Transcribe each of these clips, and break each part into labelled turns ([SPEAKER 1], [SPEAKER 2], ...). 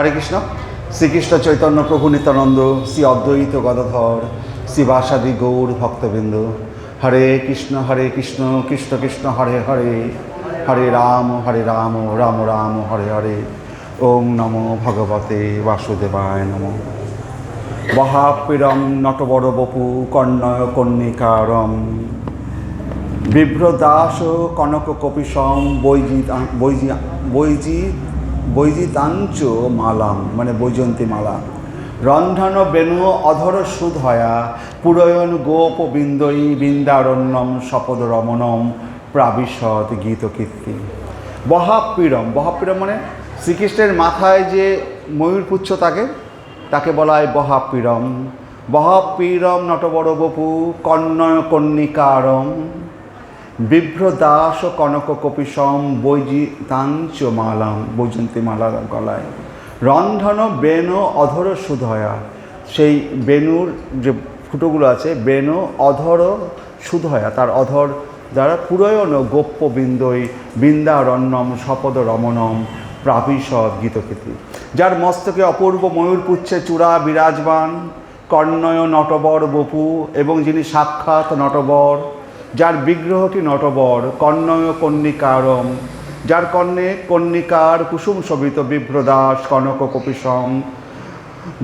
[SPEAKER 1] হরে কৃষ্ণ। শ্রীকৃষ্ণ চৈতন্য প্রভু নিত্যানন্দ, শ্রী অদ্বৈত গদাধর, শ্রী বাসাদি গৌর ভক্তবৃন্দ। হরে কৃষ্ণ কৃষ্ণ কৃষ্ণ হরে হরে, হরে রাম রাম রাম হরে হরে। ওম নমো ভগবতে বাসুদেবায় নমঃ। বহাপিরম নটবর বপু কর্ণয় কর্ণিকারম, বিভ্রদাস কনক কপিসম বৈজিতাঞ্চ মালাম, মানে বৈজন্তী মালা। রন্ধন বেণু অধর সুধয়া, পুরয়ন গোপ বিন্দয়ী বৃন্দারণ্যম সপদ রমণম প্রাবিশদ গীতকীর্তি। বহাপিরম মানে শ্রীকৃষ্ণের মাথায় যে ময়ূরপুচ্ছ তাকে বলা হয় বহাপিরম। বহাপিরম নটবর বপু কর্ণয় কর্ণিকারম, বিভ্রদাস কনক কপিসম বৈজিতাঞ্চ মালাম, বৈজন্তী মালার গলায়। রন্ধন বেণু অধর সুধয়া, সেই বেণুর যে ফুটোগুলো আছে, বেণু অধর সুধয়া, তার অধর দ্বারা পুরয়ন গোপ্য বিন্দই বৃন্দারণ্যম সপদ রমণম প্রাবিশদ গীতকীর্তি। যার মস্তকে অপূর্ব ময়ূরপুচ্ছে চূড়া বিরাজমান, কর্ণয় নটবর বপু, এবং যিনি সাক্ষাৎ নটবর, যার বিগ্রহটি নটবর। কর্ণয় কর্ণিকারম, যার কর্ণে কর্ণিকার কুসুম শোভিত বিভ্রদাস কনক কপিসম,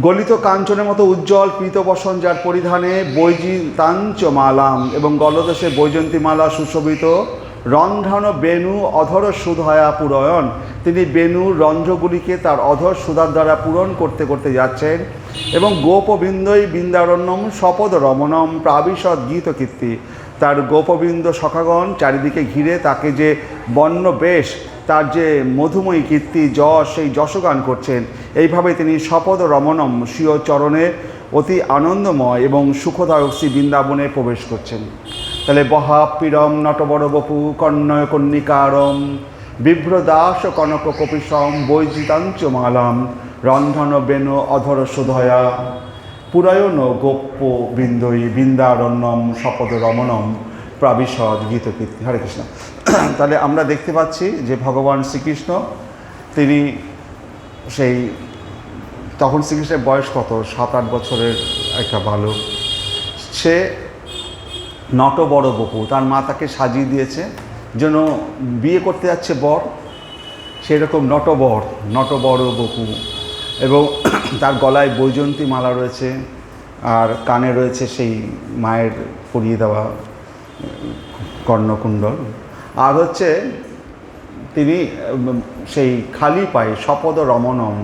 [SPEAKER 1] গলিত কাঞ্চনের মতো উজ্জ্বল পীতবসন যার পরিধানে, বৈজিতাঞ্চ মালাম, এবং গলদেশে বৈজন্তী মালা সুশোভিত। রন্ধন বেণু অধর সুধয়া পুরয়ন, তিনি বেণুর রন্ধ্রগুলিকে তার অধর সুধার দ্বারা পূরণ করতে করতে যাচ্ছেন। এবং গোপবিন্দই বৃন্দারণ্যম সপদ রমণম প্রাবিশদ গীতকীর্তি, তার গোপবৃন্দ সখাগণ চারিদিকে ঘিরে তাকে যে বর্ণ বেশ, তার যে মধুময়ী কীর্তি যশ, সেই যশগান করছেন। এইভাবে তিনি সপদ রমণম স্বীয় চরণে অতি আনন্দময় এবং সুখদায়ক শ্রী বৃন্দাবনে প্রবেশ করছেন। তাহলে বহাপিরম নটবর বপু কর্ণয় কর্ণিকারম, বিভ্রদাস কনক কপিসম বৈজিতাঞ্চ মালাম, রন্ধন বেণু অধর সুধয়া, পুরায়ণ গোপ্য বিন্দই বৃন্দারণ্যম সপদ রমণম প্রাবিশদ গীতকীর্তি। হরে কৃষ্ণ। তাহলে আমরা দেখতে পাচ্ছি যে ভগবান শ্রীকৃষ্ণ তিনি সেই, তখন শ্রীকৃষ্ণের বয়স কত, 7-8 বছরের একটা বালক। সে নটবর বপু, তার মা তাকে সাজিয়ে দিয়েছে যেন বিয়ে করতে যাচ্ছে বর, সেরকম নটবর বপু। এবং তার গলায় বৈজন্তী মালা রয়েছে, আর কানে রয়েছে সেই মায়ের পরিয়ে দেওয়া কর্ণকুণ্ডল। আর হচ্ছে তিনি সেই খালি পায়ে সপদ রমণম,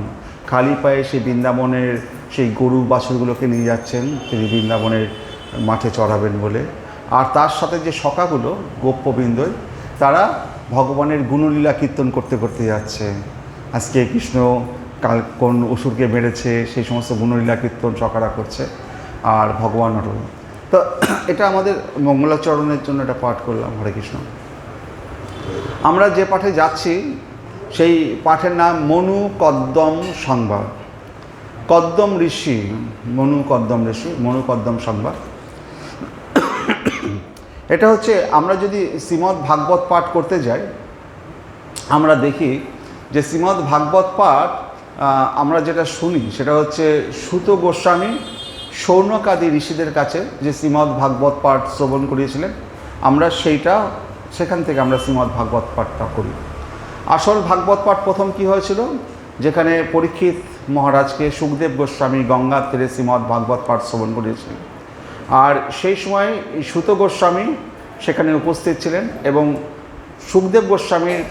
[SPEAKER 1] খালি পায়ে সেই বৃন্দাবনের সেই গরু বাছুরগুলোকে নিয়ে যাচ্ছেন তিনি বৃন্দাবনের মাঠে চড়াবেন বলে। আর তার সাথে যে সখাগুলো গোপ্যবৃন্দই, তারা ভগবানের গুণলীলা কীর্তন করতে করতে যাচ্ছে। আজকে কৃষ্ণ কাল কোন অসুরকে মেরেছে, সেই সমস্ত গুণলীলা কীর্তন সখারা করছে, আর ভগবান নটবর। তো এটা আমাদের মঙ্গলাচরণের জন্য এটা পাঠ করলাম। হরে কৃষ্ণ। আমরা যে পাঠে যাচ্ছি সেই পাঠের নাম মনু কদ্দম সংবাদ। কদ্দম ঋষি, মনু কদ্দম সংবাদ। এটা হচ্ছে, আমরা যদি শ্রীমদ্ ভাগবত পাঠ করতে যাই, আমরা দেখি যে শ্রীমদ্ ভাগবত পাঠ আমরা যেটা শুনি সেটা হচ্ছে সূত গোস্বামী শৌনকাদি ঋষিদের কাছে যে শ্রীমদ্ ভাগবত পাঠ শ্রবণ করিয়েছিলেন, আমরা সেখান থেকে আমরা শ্রীমদ্ ভাগবত পাঠটা করি। আসল ভাগবত পাঠ প্রথম কি হয়েছিল, যেখানে পরীক্ষিত মহারাজকে সুখদেব গোস্বামী গঙ্গার তীরে শ্রীমদ্ ভাগবত পাঠ শ্রবণ করিয়েছিলেন। আর সেই সময় সূত গোস্বামী সেখানে উপস্থিত ছিলেন, এবং সুখদেব গোস্বামীর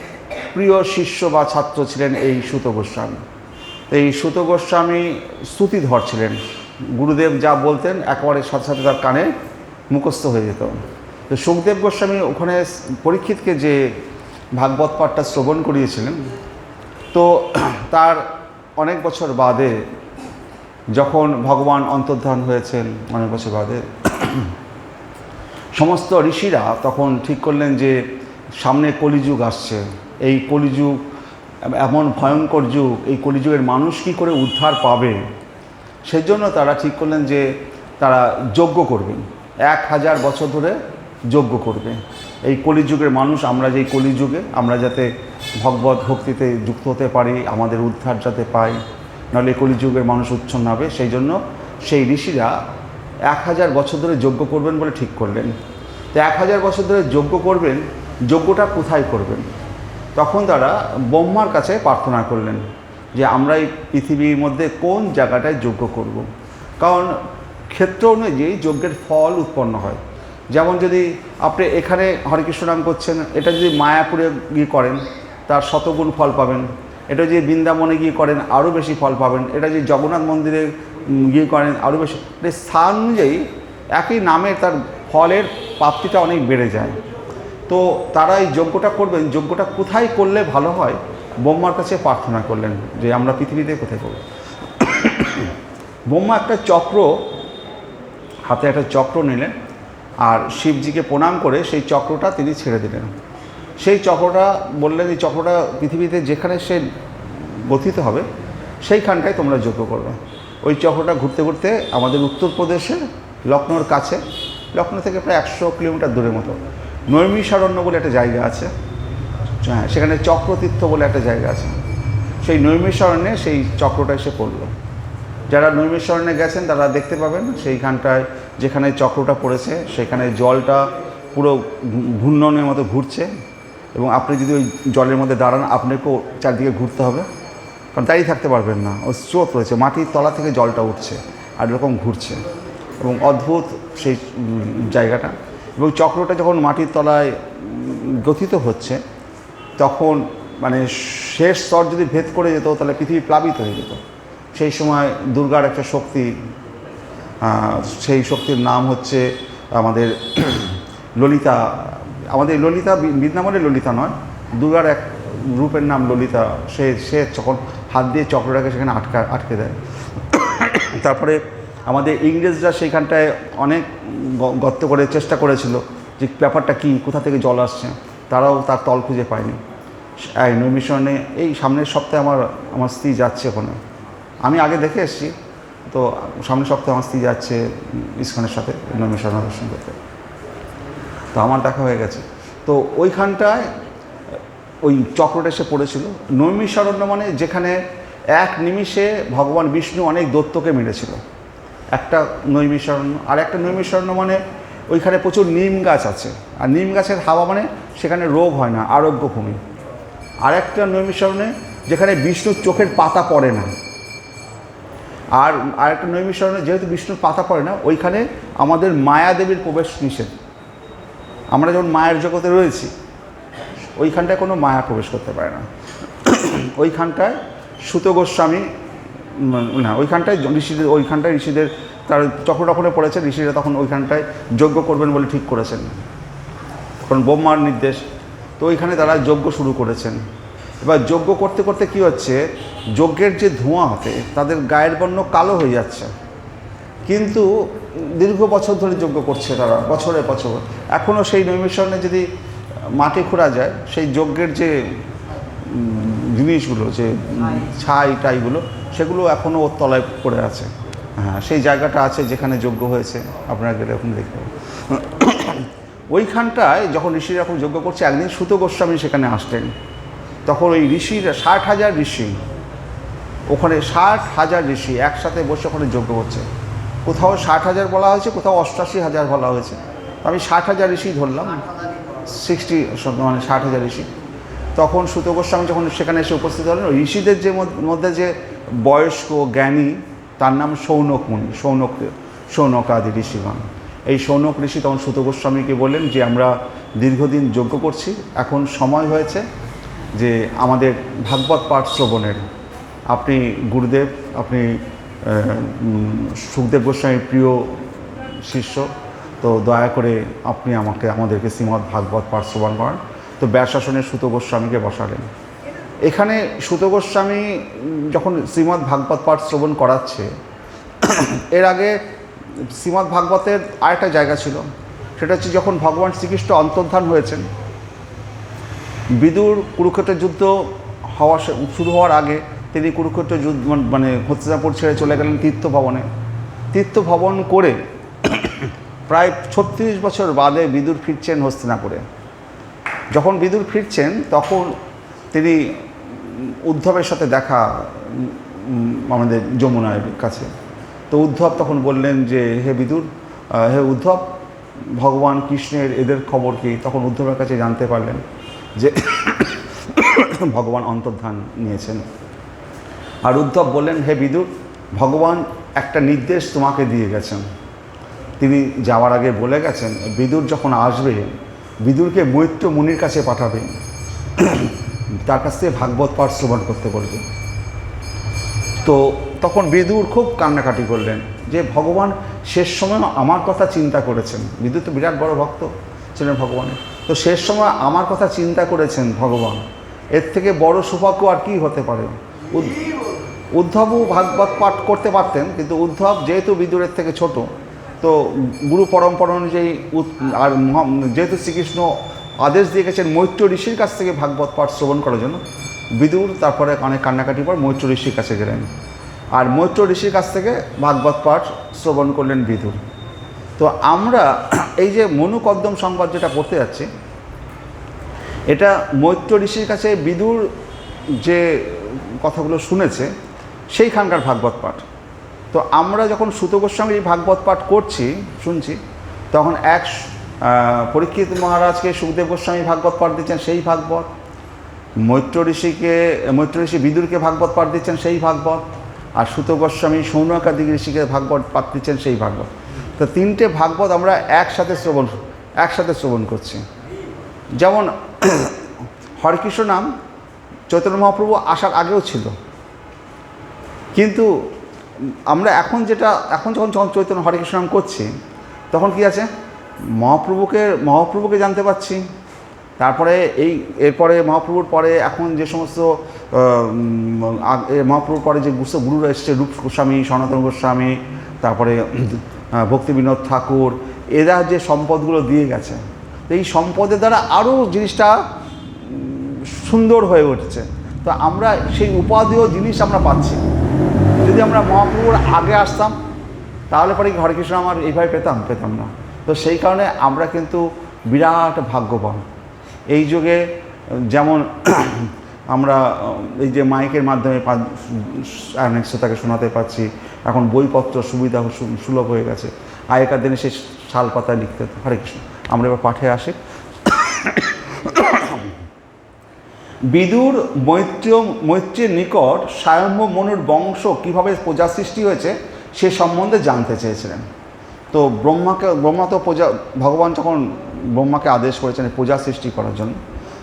[SPEAKER 1] প্রিয় শিষ্য বা ছাত্র ছিলেন এই সূত গোস্বামী। এই সূত গোস্বামী স্তুতিধর ছিলেন, গুরুদেব যা বলতেন একেবারে সাথে সাথে তার কানে মুখস্থ হয়ে যেত। তো সুখদেব গোস্বামী ওখানে পরীক্ষিতকে যে ভাগবত পাঠটা শ্রবণ করিয়েছিলেন, তো তার অনেক বছর বাদে যখন ভগবান অন্তর্ধান হয়েছেন, অনেক বছর বাদে সমস্ত ঋষিরা তখন ঠিক করলেন যে সামনে কলিযুগ আসছে, এই কলিযুগ এমন ভয়ঙ্কর যুগ, এই কলিযুগের মানুষ কী করে উদ্ধার পাবে, সেজন্য তারা ঠিক করলেন যে তারা যজ্ঞ করবেন, 1000 বছর ধরে যজ্ঞ করবে। এই কলিযুগের মানুষ, আমরা যে কলিযুগে আমরা যাতে ভগবত ভক্তিতে যুক্ত হতে পারি, আমাদের উদ্ধার যাতে পাই, নাহলে কলিযুগের মানুষ উচ্ছন্ন হবে। সেই জন্য সেই ঋষিরা 1000 বছর ধরে যজ্ঞ করবেন বলে ঠিক করলেন। তো 1000 বছর ধরে যজ্ঞ করবেন, যজ্ঞটা কোথায় করবেন? তখন তারা ব্রহ্মার কাছে প্রার্থনা করলেন যে আমরা এই পৃথিবীর মধ্যে কোন জায়গাটায় যজ্ঞ করব। কারণ ক্ষেত্র অনুযায়ী যজ্ঞের ফল উৎপন্ন হয়। যেমন যদি আপনি এখানে হরেকৃষ্ণ নাম করছেন, এটা যদি মায়াপুরে গিয়ে করেন তার শতগুণ ফল পাবেন। এটা যদি বৃন্দাবনে গিয়ে করেন আরও বেশি ফল পাবেন। এটা যদি জগন্নাথ মন্দিরে গিয়ে করেন আরও বেশি। স্থান অনুযায়ী একই নামে তার ফলের প্রাপ্তিটা অনেক বেড়ে যায়। তো তারা এই যজ্ঞটা করবেন, যজ্ঞটা কোথায় করলে ভালো হয় ব্রহ্মার কাছে প্রার্থনা করলেন যে আমরা পৃথিবীতে কোথায় করব। ব্রহ্মা একটা চক্র, হাতে একটা চক্র নিলেন আর শিবজিকে প্রণাম করে সেই চক্রটা তিনি ছেড়ে দিলেন। সেই চক্রটা বললেন এই চক্রটা পৃথিবীতে যেখানে সে গঠিত হবে সেইখানটায় তোমরা যজ্ঞ করবে। ওই চক্রটা ঘুরতে ঘুরতে আমাদের উত্তরপ্রদেশের লখনৌর কাছে, লখনৌ থেকে প্রায় 100 কিলোমিটার দূরের মতো নৈমিষারণ্য বলে একটা জায়গা আছে। হ্যাঁ, সেখানে চক্রতীর্থ বলে একটা জায়গা আছে। সেই নৈমিষারণ্যে সেই চক্রটা এসে পড়ল। যারা নৈমিষারণ্যে গেছেন তারা দেখতে পাবেন সেইখানটায় যেখানে চক্রটা পড়েছে সেখানে জলটা পুরো ঘূর্ণনের মতো ঘুরছে, এবং আপনি যদি ওই জলের মধ্যে দাঁড়ান আপনাকেও চারদিকে ঘুরতে হবে, কারণ দাঁড়িয়ে থাকতে পারবেন না। ও স্রোত রয়েছে, মাটির তলা থেকে জলটা উঠছে আর এরকম ঘুরছে, এবং অদ্ভুত সেই জায়গাটা। এবং চক্রটা যখন মাটির তলায় গঠিত হচ্ছে তখন মানে শেষ স্তর যদি ভেদ করে যেত তাহলে পৃথিবী প্লাবিত হয়ে যেত। সেই সময় দুর্গার একটা শক্তি, সেই শক্তির নাম হচ্ছে আমাদের ললিতা। আমাদের ললিতা বৃন্দাবনের ললিতা নয়, দুর্গার এক রূপের নাম ললিতা। সে যখন হাত দিয়ে চক্রটাকে সেখানে আটকে দেয়। তারপরে আমাদের ইংরেজরা সেইখানটায় অনেক গর্ত করে চেষ্টা করেছিল যে ব্যাপারটা কী, কোথা থেকে জল আসছে, তারাও তার তল খুঁজে পায়নি। এই নৈমিষারণ্যে এই সামনের সপ্তাহে আমার স্ত্রী যাচ্ছে ওখানে। আমি আগে দেখে এসেছি, তো সামনের সপ্তাহে আমার স্ত্রী যাচ্ছে ইস্কনের সাথে নৈমিষারণ্য দর্শন করতে। তো আমার দেখা হয়ে গেছে। তো ওইখানটায় ওই চক্রটা এসে পড়েছিল। নৈমিষারণ্য মানে যেখানে এক নিমিষে ভগবান বিষ্ণু অনেক দৈত্যকে মেরেছিল, একটা নৈমিষারণ্য। আর একটা নৈমিষারণ্য মানে ওইখানে প্রচুর নিম গাছ আছে, আর নিম গাছের হাওয়া মানে সেখানে রোগ হয় না, আরোগ্য ভূমি। আর একটা নৈমিষারণ্যে যেখানে বিষ্ণুর চোখের পাতা পড়ে না। আর আরেকটা নৈমিষারণ্যে যেহেতু বিষ্ণুর পাতা পড়ে না, ওইখানে আমাদের মায়াদেবীর প্রবেশ নিষেধ। আমরা যেমন মায়ের জগতে রয়েছি, ওইখানটায় কোনো মায়া প্রবেশ করতে পারে না। ওইখানটায় সুত গোস্বামী না, ওইখানটায় ঋষিদের তার চক্রটখনে পড়েছে, ঋষিরা তখন ওইখানটায় যজ্ঞ করবেন বলে ঠিক করেছেন, কারণ ব্রহ্মার নির্দেশ। তো ওইখানে তারা যজ্ঞ শুরু করেছেন। এবার যজ্ঞ করতে করতে কী হচ্ছে, যজ্ঞের যে ধোঁয়া হতে তাদের গায়ের বর্ণ কালো হয়ে যাচ্ছে, কিন্তু দীর্ঘ বছর ধরে যজ্ঞ করছে তারা, বছরের বছর। এখনও সেই নৈমিষারণ্যে যদি মাটি খোঁড়া যায়, সেই যজ্ঞের যে জিনিসগুলো, যে ছাই টাইগুলো, সেগুলো এখনও ওর তলায় পড়ে আছে। হ্যাঁ, সেই জায়গাটা আছে যেখানে যজ্ঞ হয়েছে, আপনারা গেলে এখন দেখতে পাবেন। ওইখানটায় যখন ঋষিরা এখন যজ্ঞ করছে, একদিন সুত গোস্বামী সেখানে আসলেন। তখন ওই ঋষিরা 60,000 ঋষি, ওখানে 60,000 ঋষি একসাথে বসে ওখানে যজ্ঞ করছে। কোথাও 60,000 বলা হয়েছে, কোথাও 88,000 বলা হয়েছে। আমি 60,000 ঋষি ধরলাম, 60,000 ঋষি। তখন সুত গোস্বামী যখন সেখানে এসে উপস্থিত হলেন, ওই ঋষিদের যে মধ্যে যে বয়স্ক জ্ঞানী, তার নাম শৌনক মুনি, শৌনকাদি ঋষিগণ। এই শৌনক ঋষি তখন সুত গোস্বামীকে বললেন যে আমরা দীর্ঘদিন যজ্ঞ করছি, এখন সময় হয়েছে যে আমাদের ভাগবত পাঠ শ্রবণের। আপনি গুরুদেব, আপনি সুখদেব গোস্বামীর প্রিয় শিষ্য, তো দয়া করে আপনি আমাদেরকে শ্রীমদ্ ভাগবত পাঠ শ্রবণ করান। তো ব্যাসাসনে সুত গোস্বামীকে বসালেন। এখানে সুত গোস্বামী যখন শ্রীমদ্ ভাগবত পাঠ শ্রবণ করাচ্ছে, এর আগে শ্রীমদ্ ভাগবতের আরেকটা জায়গা ছিল, সেটা হচ্ছে যখন ভগবান শ্রীকৃষ্ণ অন্তর্ধান হয়েছেন। বিদুর কুরুক্ষেত্রের যুদ্ধ শুরু হওয়ার আগে তিনি কুরুক্ষেত্রের যুদ্ধ মানে হস্তিনাপুর ছেড়ে চলে গেলেন তীর্থভবনে। তীর্থভবন করে প্রায় 36 বছর বাদে বিদুর ফিরছেন হস্তিনাপুরে। যখন বিদুর ফিরছেন তখন তিনি উদ্ধবের সাথে দেখা আমাদের যমুনার কাছে। তো উদ্ধব তখন বললেন যে হে বিদুর, হে উদ্ধব, ভগবান কৃষ্ণের এদের খবর কি? তখন উদ্ধবের কাছে জানতে পারলেন যে ভগবান অন্তর্ধান নিয়েছেন। আর উদ্ধব বললেন, হে বিদুর, ভগবান একটা নির্দেশ তোমাকে দিয়ে গেছেন। তিনি যাওয়ার আগে বলে গেছেন, বিদুর যখন আসবে, বিদুরকে মৈত্র মুনির কাছে পাঠাবে, তার কাছ থেকে ভাগবত পাঠ শ্রবণ করতে বলবে। তো তখন বিদুর খুব কান্নাকাটি করলেন যে ভগবান শেষ সময় আমার কথা চিন্তা করেছেন। বিদুর তো বিরাট বড় ভক্ত ছিলেন ভগবানের। তো শেষ সময় আমার কথা চিন্তা করেছেন ভগবান, এর থেকে বড় সৌভাগ্য আর কি হতে পারে। উদ্ধবও ভাগবত পাঠ করতে পারতেন, কিন্তু উদ্ধব যেহেতু বিদুরের থেকে ছোট, তো গুরু পরম্পরা অনুযায়ী আর যেহেতু শ্রীকৃষ্ণ আদেশ দিয়ে গেছেন মৈত্র ঋষির কাছ থেকে ভাগবত পাঠ শ্রবণ করার জন্য, বিদুর তারপরে অনেক কান্নাকাটির পর মৈত্র ঋষির কাছে গেলেন, আর মৈত্র ঋষির কাছ থেকে ভাগবত পাঠ শ্রবণ করলেন বিদুর। তো আমরা এই যে মনুকদ্দম সংবাদ যেটা পড়তে যাচ্ছি, এটা মৈত্র ঋষির কাছে বিদুর যে কথাগুলো শুনেছে সেইখানকার ভাগবত পাঠ। তো আমরা যখন সুত গোস্বামীর ভাগবত পাঠ শুনছি, তখন এক পরীক্ষিত মহারাজকে সুখদেব গোস্বামী ভাগবত পাঠ দিচ্ছেন সেই ভাগবত, মৈত্র ঋষি বিদুরকে ভাগবত পাঠ দিচ্ছেন সেই ভাগবত, আর সুত গোস্বামী সৌনকাদি ঋষিকে ভাগবত পাঠ দিচ্ছেন সেই ভাগবত। তো তিনটে ভাগবত আমরা একসাথে শ্রবণ করছি। যেমন হরেকৃষ্ণ নাম চৈতন্য মহাপ্রভু আসার আগেও ছিল, কিন্তু আমরা এখন যখন চৈতন্য হরেকৃষ্ণ নাম করছি, তখন কি আছে, মহাপ্রভুকে জানতে পারছি। তারপরে এরপরে মহাপ্রভুর পরে এখন যে সমস্ত মহাপ্রভুর পরে যে গুরুরা এসছে, রূপ গোস্বামী, সনাতন গোস্বামী, তারপরে ভক্তি বিনোদ ঠাকুর, এরা যে সম্পদগুলো দিয়ে গেছে, এই সম্পদের দ্বারা আরও জিনিসটা সুন্দর হয়ে উঠছে। তো আমরা সেই উপাদেয় জিনিস আমরা পাচ্ছি। যদি আমরা মহাপ্রভুর আগে আসতাম, তাহলে পরে কি হরেকৃষ্ণ আমার এইভাবে পেতাম না। তো সেই কারণে আমরা কিন্তু বিরাট ভাগ্যবান। এই যুগে যেমন আমরা এই যে মাইকের মাধ্যমে অনেক শ্রোতাকে শোনাতে পারছি, এখন বইপত্র সুবিধা সুলভ হয়ে গেছে। আগেকার দিনে সেই শাল পাতায় লিখতে হতো। হরে কৃষ্ণ। আমরা এবার পাঠে আসি। বিদুর মৈত্রের নিকট স্বয়ম্ভ মনুর বংশ কীভাবে প্রজা সৃষ্টি হয়েছে সে সম্বন্ধে জানতে চেয়েছিলেন। তো ভগবান যখন ব্রহ্মাকে আদেশ করেছেন প্রজা সৃষ্টি করার জন্য,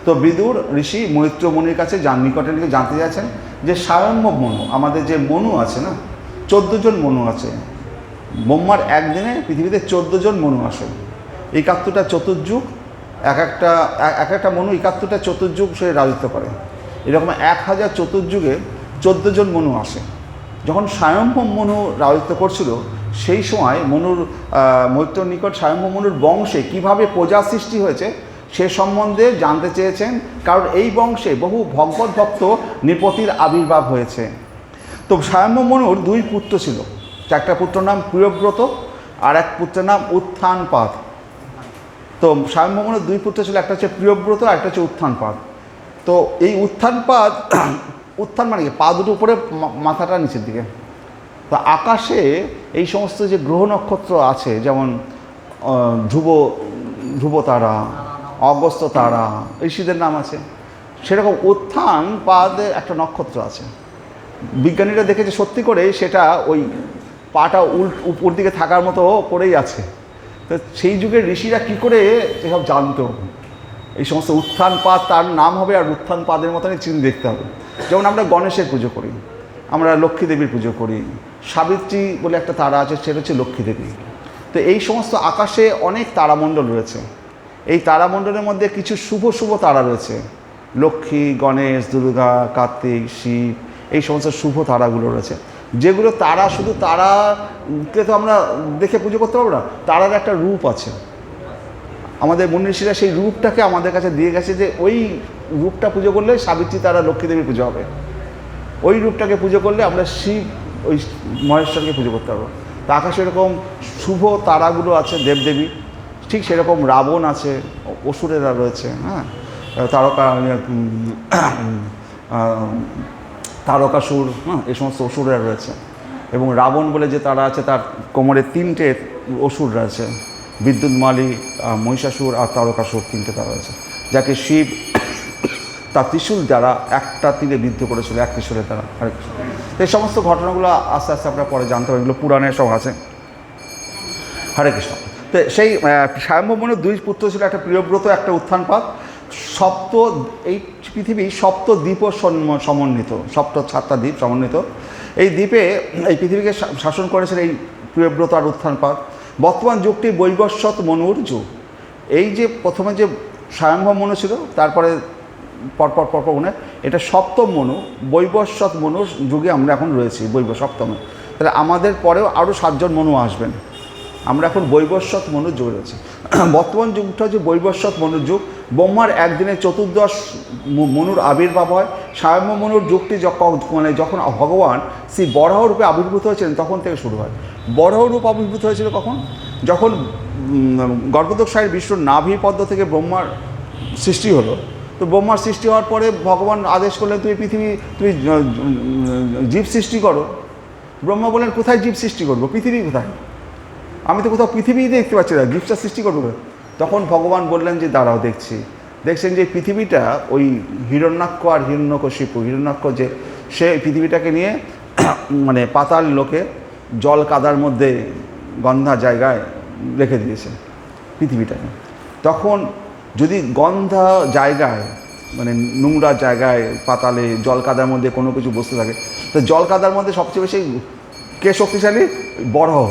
[SPEAKER 1] তো বিদুর ঋষি মৈত্র মনুর কাছে নিকটে জানতে চাইছেন যে স্বয়ম্ভ মনু, আমাদের যে মনু আছে না, 14 জন মনু আছে। ব্রহ্মার একদিনে পৃথিবীতে 14 জন মনু আসে, 71টা চতুর্যুগ, এক একটা মনু 71টা চতুর্যুগ সে রাজত্ব করে। এরকম 1000 চতুর্যুগে 14 জন মনু আসে। যখন স্বয়ম্ভ মনু রাজত্ব করছিল, সেই সময় মৈত্র নিকট স্বয়ম্ভ মনুর বংশে কিভাবে প্রজা সৃষ্টি হয়েছে সে সম্বন্ধে জানতে চেয়েছেন, কারণ এই বংশে বহু ভগবত ভক্ত নৃপতির আবির্ভাব হয়েছে। তো স্বয়ম্ভ মনুর 2 পুত্র ছিল। একটা পুত্র নাম প্রিয়ব্রত, আর এক পুত্রের নাম উত্থানপাদ। তো স্বয়ম্ভ মনুর 2 পুত্র ছিল, একটা হচ্ছে প্রিয়ব্রত আর একটা হচ্ছে উত্থানপাদ। তো এই উত্থানপাদ, উত্থান মানে কি, পা দুটো উপরে, মাথাটা নিচের দিকে। তো আকাশে এই সমস্ত যে গ্রহ নক্ষত্র আছে, যেমন ধ্রুব তারা, অগস্ত্য তারা, ঋষিদের নাম আছে, সেরকম উত্থানপাদের একটা নক্ষত্র আছে। বিজ্ঞানীরা দেখেছে সত্যি করে সেটা ওই পাটা উপর দিকে থাকার মতো করেই আছে। তো সেই যুগের ঋষিরা কী করে এসব জানতো, এই সমস্ত উত্থানপাদ তার নাম হবে, আর উত্থানপাদের মতনই চিহ্ন দেখতে হবে। যেমন আমরা গণেশের পুজো করি, আমরা লক্ষ্মী দেবীর পুজো করি, সাবিত্রী বলে একটা তারা আছে, সেটা হচ্ছে লক্ষ্মী দেবী। তো এই সমস্ত আকাশে অনেক তারামণ্ডল রয়েছে। এই তারামণ্ডলের মধ্যে কিছু শুভ তারা রয়েছে, লক্ষ্মী, গণেশ, দুর্গা, কার্তিক, শিব, এই সমস্ত শুভ তারাগুলো রয়েছে। যেগুলো তারা, শুধু তারাকে তো আমরা দেখে পুজো করতে পারবো না, তারার একটা রূপ আছে। আমাদের মুনি ঋষিরা সেই রূপটাকে আমাদের কাছে দিয়ে গেছে, যে ওই রূপটা পুজো করলে সাবিত্রী তারা, লক্ষ্মী দেবীর পুজো হবে। ওই রূপটাকে পুজো করলে আমরা শিব, ওই মহেশ্বরকে পুজো করতে পারবো। তো আকাশে এরকম শুভ তারাগুলো আছে, দেবদেবী। ঠিক সেরকম রাবণ আছে, অসুরেরা রয়েছে, হ্যাঁ, তারকা তারকাসুর, হ্যাঁ, এই সমস্ত অসুররা রয়েছে। এবং রাবণ বলে যে তারা আছে, তার কোমরে 3টে অসুর রয়েছে, বিদ্যুৎমালী, মহিষাসুর আর তারকাসুর, 3টে তারা আছে, যাকে শিব তার ত্রিশূল দ্বারা একটা তীরে বিদ্ধ করেছিল, এক ত্রিশূলের দ্বারা। হরে কৃষ্ণ। তো এই সমস্ত ঘটনাগুলো আস্তে আস্তে আমরা পরে জানতে পারি, এগুলো পুরাণে সব আছে। হরে কৃষ্ণ। তো সেই স্বয়ম্ভূমনুর 2 পুত্র ছিল, একটা প্রিয়ব্রত, একটা উত্থানপাদ। এই পৃথিবী সপ্ত দ্বীপ সমন্বিত, 7টা দ্বীপ সমন্বিত। এই দ্বীপে এই পৃথিবীকে শাসন করেছিল এই প্রিয়ব্রত আর উত্থানপাদ। বর্তমান যুগটি বৈবস্বত মনুর যুগ। এই যে প্রথমে যে স্বয়ম্ভব মনু ছিল, তারপরে পরপর মনে, এটা সপ্তম মনু, বৈবস্বত মনুর যুগে আমরা এখন রয়েছি, সপ্তমে। তাহলে আমাদের পরেও আরও 7 জন মনু আসবেন। আমরা এখন বৈবস্বত মনুর যুগে রয়েছি। বর্তমান যুগটা হচ্ছে বৈবস্বত মনুর যুগ। ব্রহ্মার একদিনে 14 মনুর আবির্ভাব হয়। স্বয়ম্ভব মনুর যুগটি যখন ভগবান শ্রী বরাহ রূপে আবির্ভূত হয়েছিলেন, তখন থেকে শুরু হয়। বরাহ রূপ আবির্ভূত হয়েছিল কখন? যখন গর্ভোদকশায়ী বিষ্ণুর নাভি পদ্ম থেকে ব্রহ্মার সৃষ্টি হলো। তো ব্রহ্মার সৃষ্টি হওয়ার পরে ভগবান আদেশ করলেন, তুমি জীব সৃষ্টি করো। ব্রহ্মা বললেন, কোথায় জীব সৃষ্টি করবো? পৃথিবী কোথায়? আমি তো কোথাও পৃথিবীই দেখতে পাচ্ছি না, জীবটা সৃষ্টি করবো। তখন ভগবান বললেন যে দাঁড়াও, দেখছেন যে পৃথিবীটা ওই হিরণ্যাক্ষ আর হিরণ্যকশিপু, হিরণ্যাক্ষ যে সে পৃথিবীটাকে নিয়ে মানে পাতাল লোকে জল কাদার মধ্যে গন্ধা জায়গায় রেখে দিয়েছে পৃথিবীটাকে। তখন যদি গন্ধা জায়গায়, মানে নোংরা জায়গায়, পাতালে জল কাদার মধ্যে কোনো কিছু বসতে থাকে, তো জল কাদার মধ্যে সবচেয়ে বেশি কে শক্তিশালী? বরাহ।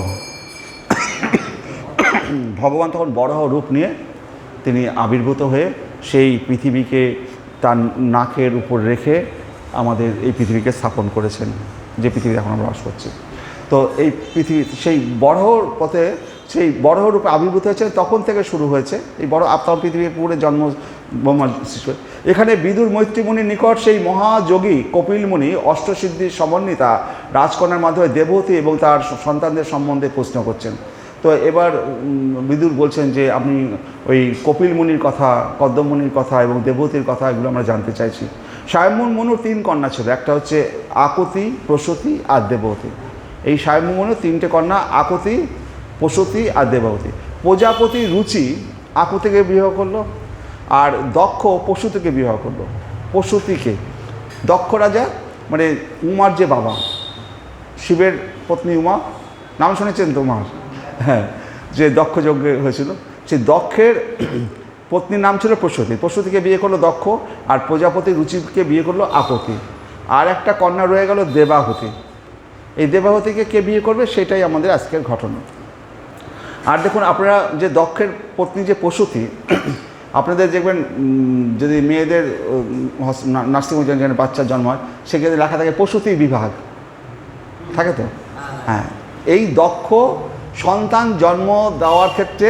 [SPEAKER 1] ভগবান তখন বরাহ রূপ নিয়ে তিনি আবির্ভূত হয়ে সেই পৃথিবীকে তার নাকের উপর রেখে আমাদের এই পৃথিবীকে স্থাপন করেছেন, যে পৃথিবী এখন আমরা বাস করছি। তো এই পৃথিবী সেই বরাহর পথে, সেই বরাহ রূপে আবির্ভূত হয়েছে, তখন থেকে শুরু হয়েছে এই বড় আপনার পৃথিবীর পুরে জন্ম ব্রহ্মার সৃষ্টি। এখানে বিদুর মৈত্রীমুনির নিকট সেই মহাযোগী কপিল মুনি অষ্টসিদ্ধির সমন্বিতা রাজকন্যার মাধ্যমে দেবহূতি এবং তার সন্তানদের সম্বন্ধে প্রশ্ন করছেন। তো এবার বিদুর বলছেন যে আপনি ওই কপিল মুনির কথা, কদ্ম মুনির কথা এবং দেবহূতির কথা, এগুলো আমরা জানতে চাইছি। স্বয়ম্ভূ মনুর 3 কন্যা ছিল, একটা হচ্ছে আকুতি, প্রসূতি আর দেবহূতি। এই স্বয়ম্ভূ মনুর 3টে কন্যা, আকুতি, প্রসূতি আর দেবহূতি। প্রজাপতি রুচি আকুতিকে বিবাহ করলো, আর দক্ষ প্রসূতিকে বিবাহ করলো। প্রসূতিকে দক্ষ রাজা, মানে উমার যে বাবা, শিবের পত্নী উমা, নাম শুনেছেন তো উমার? হ্যাঁ, যে দক্ষ যজ্ঞ হয়েছিল, সেই দক্ষের পত্নীর নাম ছিল প্রসূতি। প্রসূতিকে বিয়ে করলো দক্ষ, আর প্রজাপতি রুচিকে বিয়ে করলো আকুতি। আর একটা কন্যা রয়ে গেল দেবাহুতি। এই দেবাহুতিকে কে বিয়ে করবে, সেটাই আমাদের আজকের ঘটনা। আর দেখুন, আপনারা যে দক্ষের পত্নী যে প্রসূতি, আপনাদের দেখবেন যদি মেয়েদের নার্সিংহোমে যেখানে বাচ্চার জন্ম হয়, সেখানে লেখা থাকে প্রসূতি বিভাগ, থাকে তো? হ্যাঁ, এই দক্ষ সন্তান জন্ম দেওয়ার ক্ষেত্রে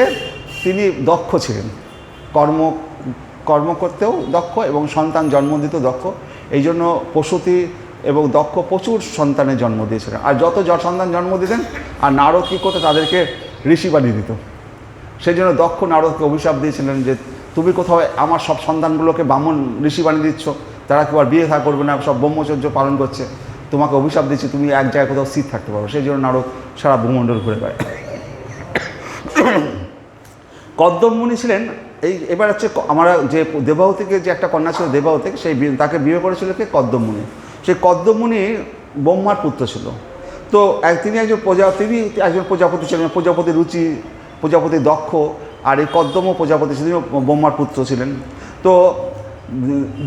[SPEAKER 1] তিনি দক্ষ ছিলেন, কর্ম করতেও দক্ষ এবং সন্তান জন্ম দিতেও দক্ষ। এই জন্য প্রসূতি এবং দক্ষ প্রচুর সন্তানের জন্ম দিয়েছিলেন। আর যত সন্তান জন্ম দিতেন, আর নারদ কী করতে, তাদেরকে ঋষি বানিয়ে দিত। সেই জন্য দক্ষ নারদকে অভিশাপ দিয়েছিলেন যে তুমি কোথাও আমার সব সন্তানগুলোকে ব্রাহ্মণ ঋষি বানিয়ে দিচ্ছ, তারা কেউ আর বিয়ে থা করবে না, সব ব্রহ্মচর্য পালন করছে, তোমাকে অভিশাপ দিচ্ছি, তুমি এক জায়গায় কোথাও স্থির থাকতে পারো। সেই জন্য নারদ সারা ভূমণ্ডল ঘুরে বেড়ায়। কদ্দম মুনি ছিলেন এবার হচ্ছে আমরা যে দেবাহুতিকে যে একটা কন্যা ছিল দেবাহুতি, সেই তাকে বিয়ে করেছিল কে? কদ্দম মুনি। সেই কদ্দম মুনি ব্রহ্মার পুত্র ছিল। তো তিনি একজন প্রজাপতি ছিলেন, প্রজাপতি রুচি, প্রজাপতি দক্ষ, আর এই কদ্দমও প্রজাপতি ছিলেন, ব্রহ্মার পুত্র ছিলেন। তো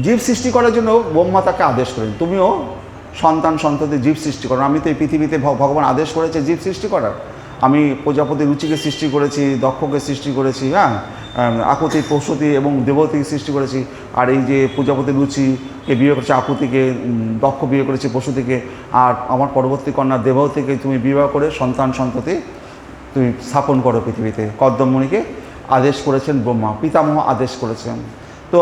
[SPEAKER 1] জীব সৃষ্টি করার জন্য ব্রহ্মা তাকে আদেশ করেন, তুমিও সন্ততি জীব সৃষ্টি করো। আমি তো এই পৃথিবীতে ভগবান আদেশ করেছে জীব সৃষ্টি করার। আমি প্রজাপতি রুচিকে সৃষ্টি করেছি, দক্ষকে সৃষ্টি করেছি, হ্যাঁ, আকুতি, প্রসূতি এবং দেবতীকে সৃষ্টি করেছি। আর এই যে প্রজাপতি রুচিকে বিয়ে করেছে, আকুতিকে, দক্ষ বিয়ে করেছে প্রসূতিকে, আর আমার পরবর্তী কন্যা দেবতীকে তুমি বিবাহ করে সন্ততি তুমি স্থাপন করো পৃথিবীতে। কদ্দম মুনিকে আদেশ করেছেন ব্রহ্মা, পিতামহ আদেশ করেছেন। তো